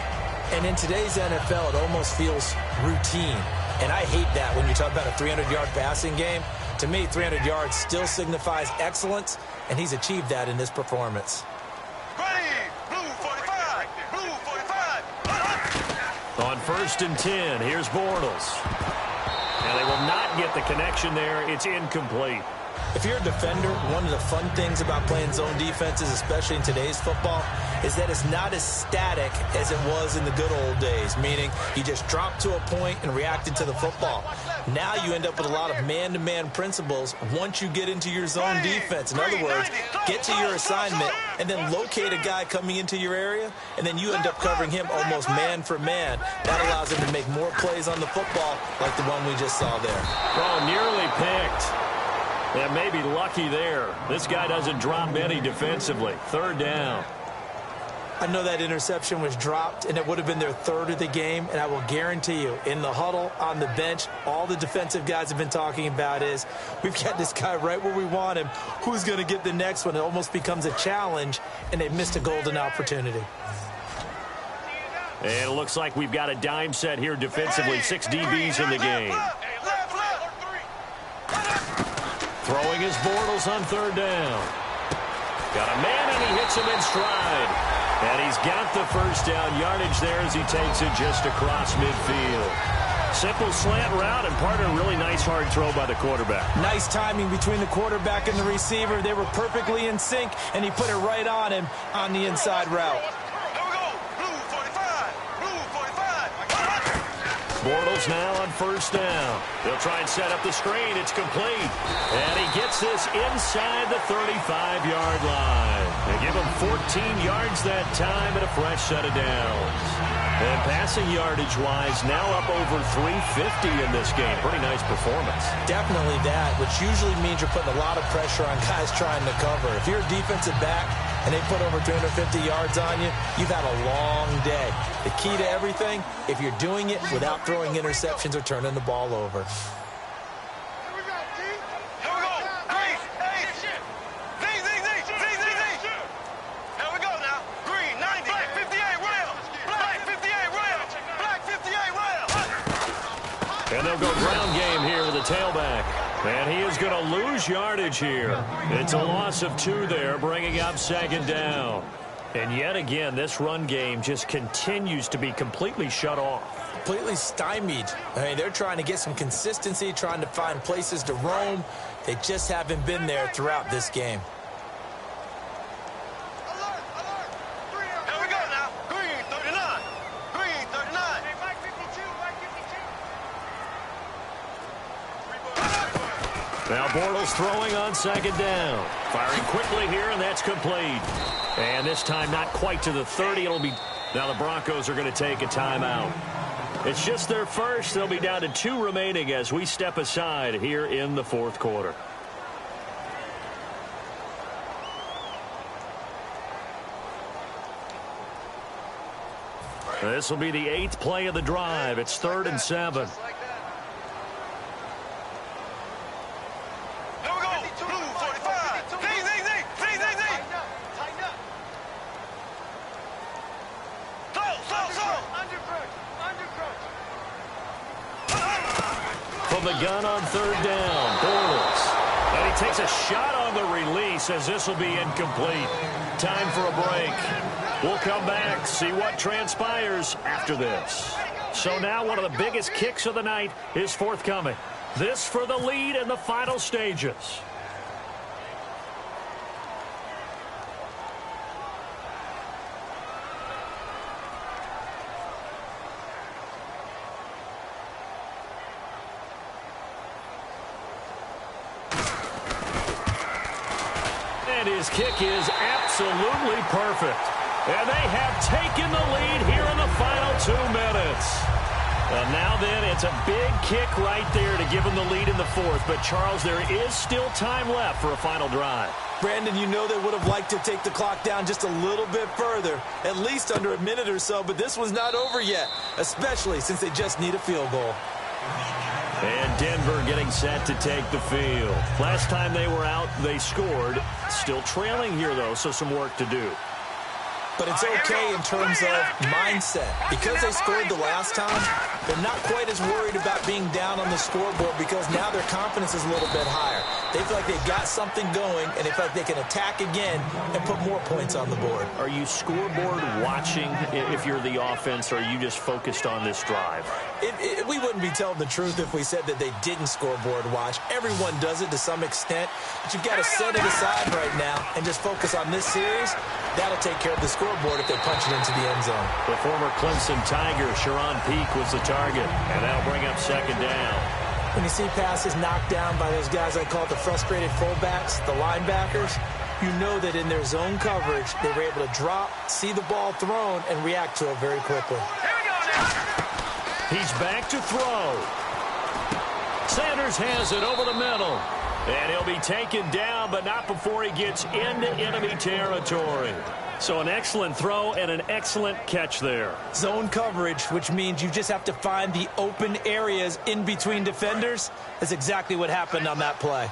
And in today's NFL, it almost feels routine. And I hate that when you talk about a 300-yard passing game. To me, 300 yards still signifies excellence, and he's achieved that in this performance. Ready! Blue 45. Blue 45. On first and 10, here's Bortles. And they will not get the connection there. It's incomplete. If you're a defender, one of the fun things about playing zone defenses, especially in today's football, is that it's not as static as it was in the good old days, meaning you just dropped to a point and reacted to the football. Now you end up with a lot of man-to-man principles once you get into your zone defense. In other words, get to your assignment and then locate a guy coming into your area, and then you end up covering him almost man for man. That allows him to make more plays on the football like the one we just saw there. Oh, nearly picked. Yeah, maybe lucky there. This guy doesn't drop many defensively. Third down. I know that interception was dropped, and it would have been their third of the game, and I will guarantee you, in the huddle, on the bench, all the defensive guys have been talking about is, we've got this guy right where we want him. Who's going to get the next one? It almost becomes a challenge, and they've missed a golden opportunity. And it looks like we've got a dime set here defensively. 6 DBs in the game. Throwing his Bortles on third down. Got a man, and he hits him in stride. And he's got the first down yardage there as he takes it just across midfield. Simple slant route and part of a really nice hard throw by the quarterback. Nice timing between the quarterback and the receiver. They were perfectly in sync, and he put it right on him on the inside route. Bortles now on first down. They'll try and set up the screen. It's complete. And he gets this inside the 35-yard line. They give him 14 yards that time and a fresh set of downs. And passing yardage-wise, now up over 350 in this game. Pretty nice performance. Definitely that, which usually means you're putting a lot of pressure on guys trying to cover. If you're a defensive back and they put over 250 yards on you, you've had a long day. The key to everything, if you're doing it without throwing interceptions or turning the ball over. And they'll go ground game here with a tailback. And he is going to lose yardage here. It's a loss of 2 there, bringing up second down. And yet again, this run game just continues to be completely shut off. Completely stymied. I mean, they're trying to get some consistency, trying to find places to roam. They just haven't been there throughout this game. Now Bortles throwing on second down. Firing quickly here, and that's complete. And this time not quite to the 30. It'll be now the Broncos are going to take a timeout. It's just their first. They'll be down to 2 remaining as we step aside here in the fourth quarter. This will be the 8th play of the drive. It's 3rd and 7. From the gun on 3rd down, Bortles. And he takes a shot on the release as this will be incomplete. Time for a break. We'll come back, see what transpires after this. So now one of the biggest kicks of the night is forthcoming. This for the lead in the final stages. And his kick is absolutely perfect. And they have taken the lead here in the final 2 minutes. Well, now then, it's a big kick right there to give them the lead in the fourth. But, Charles, there is still time left for a final drive. Brandon, you know they would have liked to take the clock down just a little bit further, at least under a minute or so. But this one's not over yet, especially since they just need a field goal. And Denver getting set to take the field. Last time they were out, they scored. Still trailing here, though, so some work to do. But it's okay in terms of mindset. Because they scored the last time, they're not quite as worried about being down on the scoreboard because now their confidence is a little bit higher. They feel like they've got something going, and they feel like they can attack again and put more points on the board. Are you scoreboard watching if you're the offense, or are you just focused on this drive? We wouldn't be telling the truth if we said that they didn't scoreboard watch. Everyone does it to some extent, but you've got to set it aside right now and just focus on this series. That'll take care of the scoreboard if they punch it into the end zone. The former Clemson Tiger, Sharon Peak, was the target, and that'll bring up 2nd down. When you see passes knocked down by those guys I call the frustrated fullbacks, the linebackers, you know that in their zone coverage, they were able to drop, see the ball thrown, and react to it very quickly. He's back to throw. Sanders has it over the middle. And he'll be taken down, but not before he gets into enemy territory. So an excellent throw and an excellent catch there. Zone coverage, which means you just have to find the open areas in between defenders. That's exactly what happened on that play.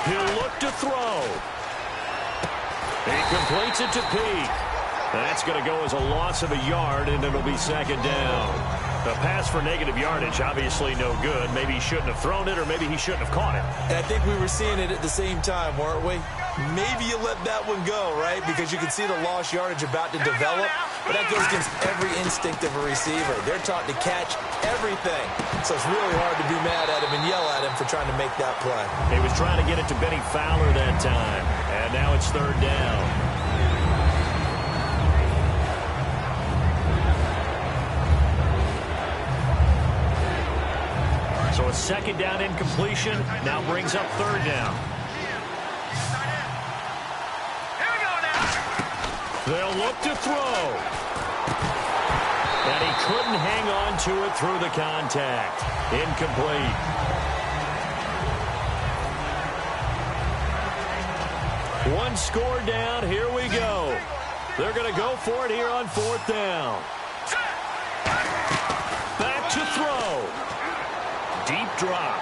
He'll look to throw. He completes it to Peak. That's going to go as a loss of a yard, and it'll be 2nd down. A pass for negative yardage, obviously no good. Maybe he shouldn't have thrown it, or maybe he shouldn't have caught it. And I think we were seeing it at the same time, weren't we? Maybe you let that one go, right? Because you can see the lost yardage about to develop. But that goes against every instinct of a receiver. They're taught to catch everything. So it's really hard to be mad at him and yell at him for trying to make that play. He was trying to get it to Benny Fowler that time. And now it's 3rd down. So a 2nd down incompletion now brings up 3rd down. They'll look to throw. And he couldn't hang on to it through the contact. Incomplete. One score down. Here we go. They're going to go for it here on 4th down. Back to throw. Deep drop.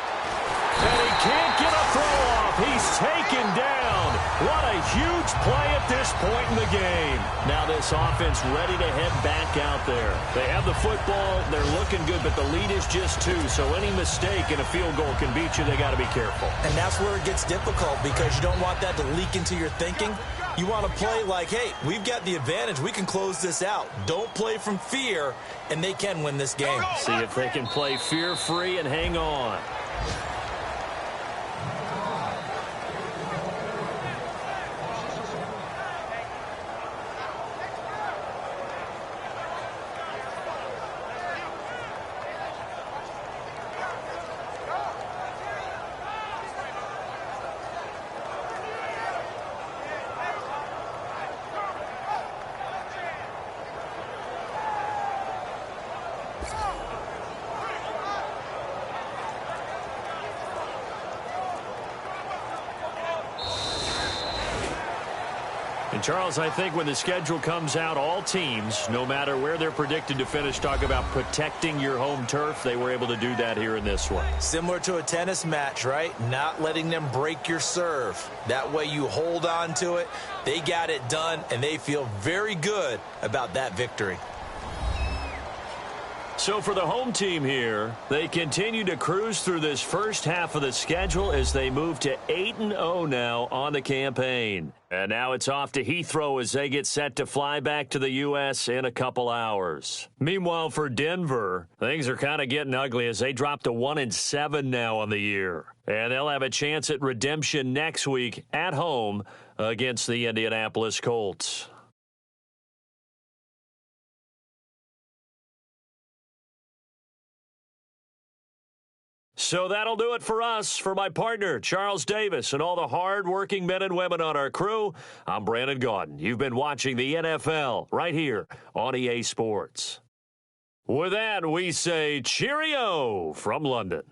And he can't get a throw off. He's taken down. What a huge play at this point in the game. Now this offense ready to head back out there. They have the football. They're looking good, but the lead is just 2. So any mistake in a field goal can beat you. They got to be careful. And that's where it gets difficult because you don't want that to leak into your thinking. You want to play like, hey, we've got the advantage. We can close this out. Don't play from fear, and they can win this game. See if they can play fear-free and hang on. And, Charles, I think when the schedule comes out, all teams, no matter where they're predicted to finish, talk about protecting your home turf. They were able to do that here in this one. Similar to a tennis match, right? Not letting them break your serve. That way you hold on to it. They got it done, and they feel very good about that victory. So for the home team here, they continue to cruise through this first half of the schedule as they move to 8-0 now on the campaign. And now it's off to Heathrow as they get set to fly back to the U.S. in a couple hours. Meanwhile, for Denver, things are kind of getting ugly as they drop to 1-7 now on the year. And they'll have a chance at redemption next week at home against the Indianapolis Colts. So that'll do it for us. For my partner, Charles Davis, and all the hard-working men and women on our crew, I'm Brandon Gaudin. You've been watching the NFL right here on EA Sports. With that, we say cheerio from London.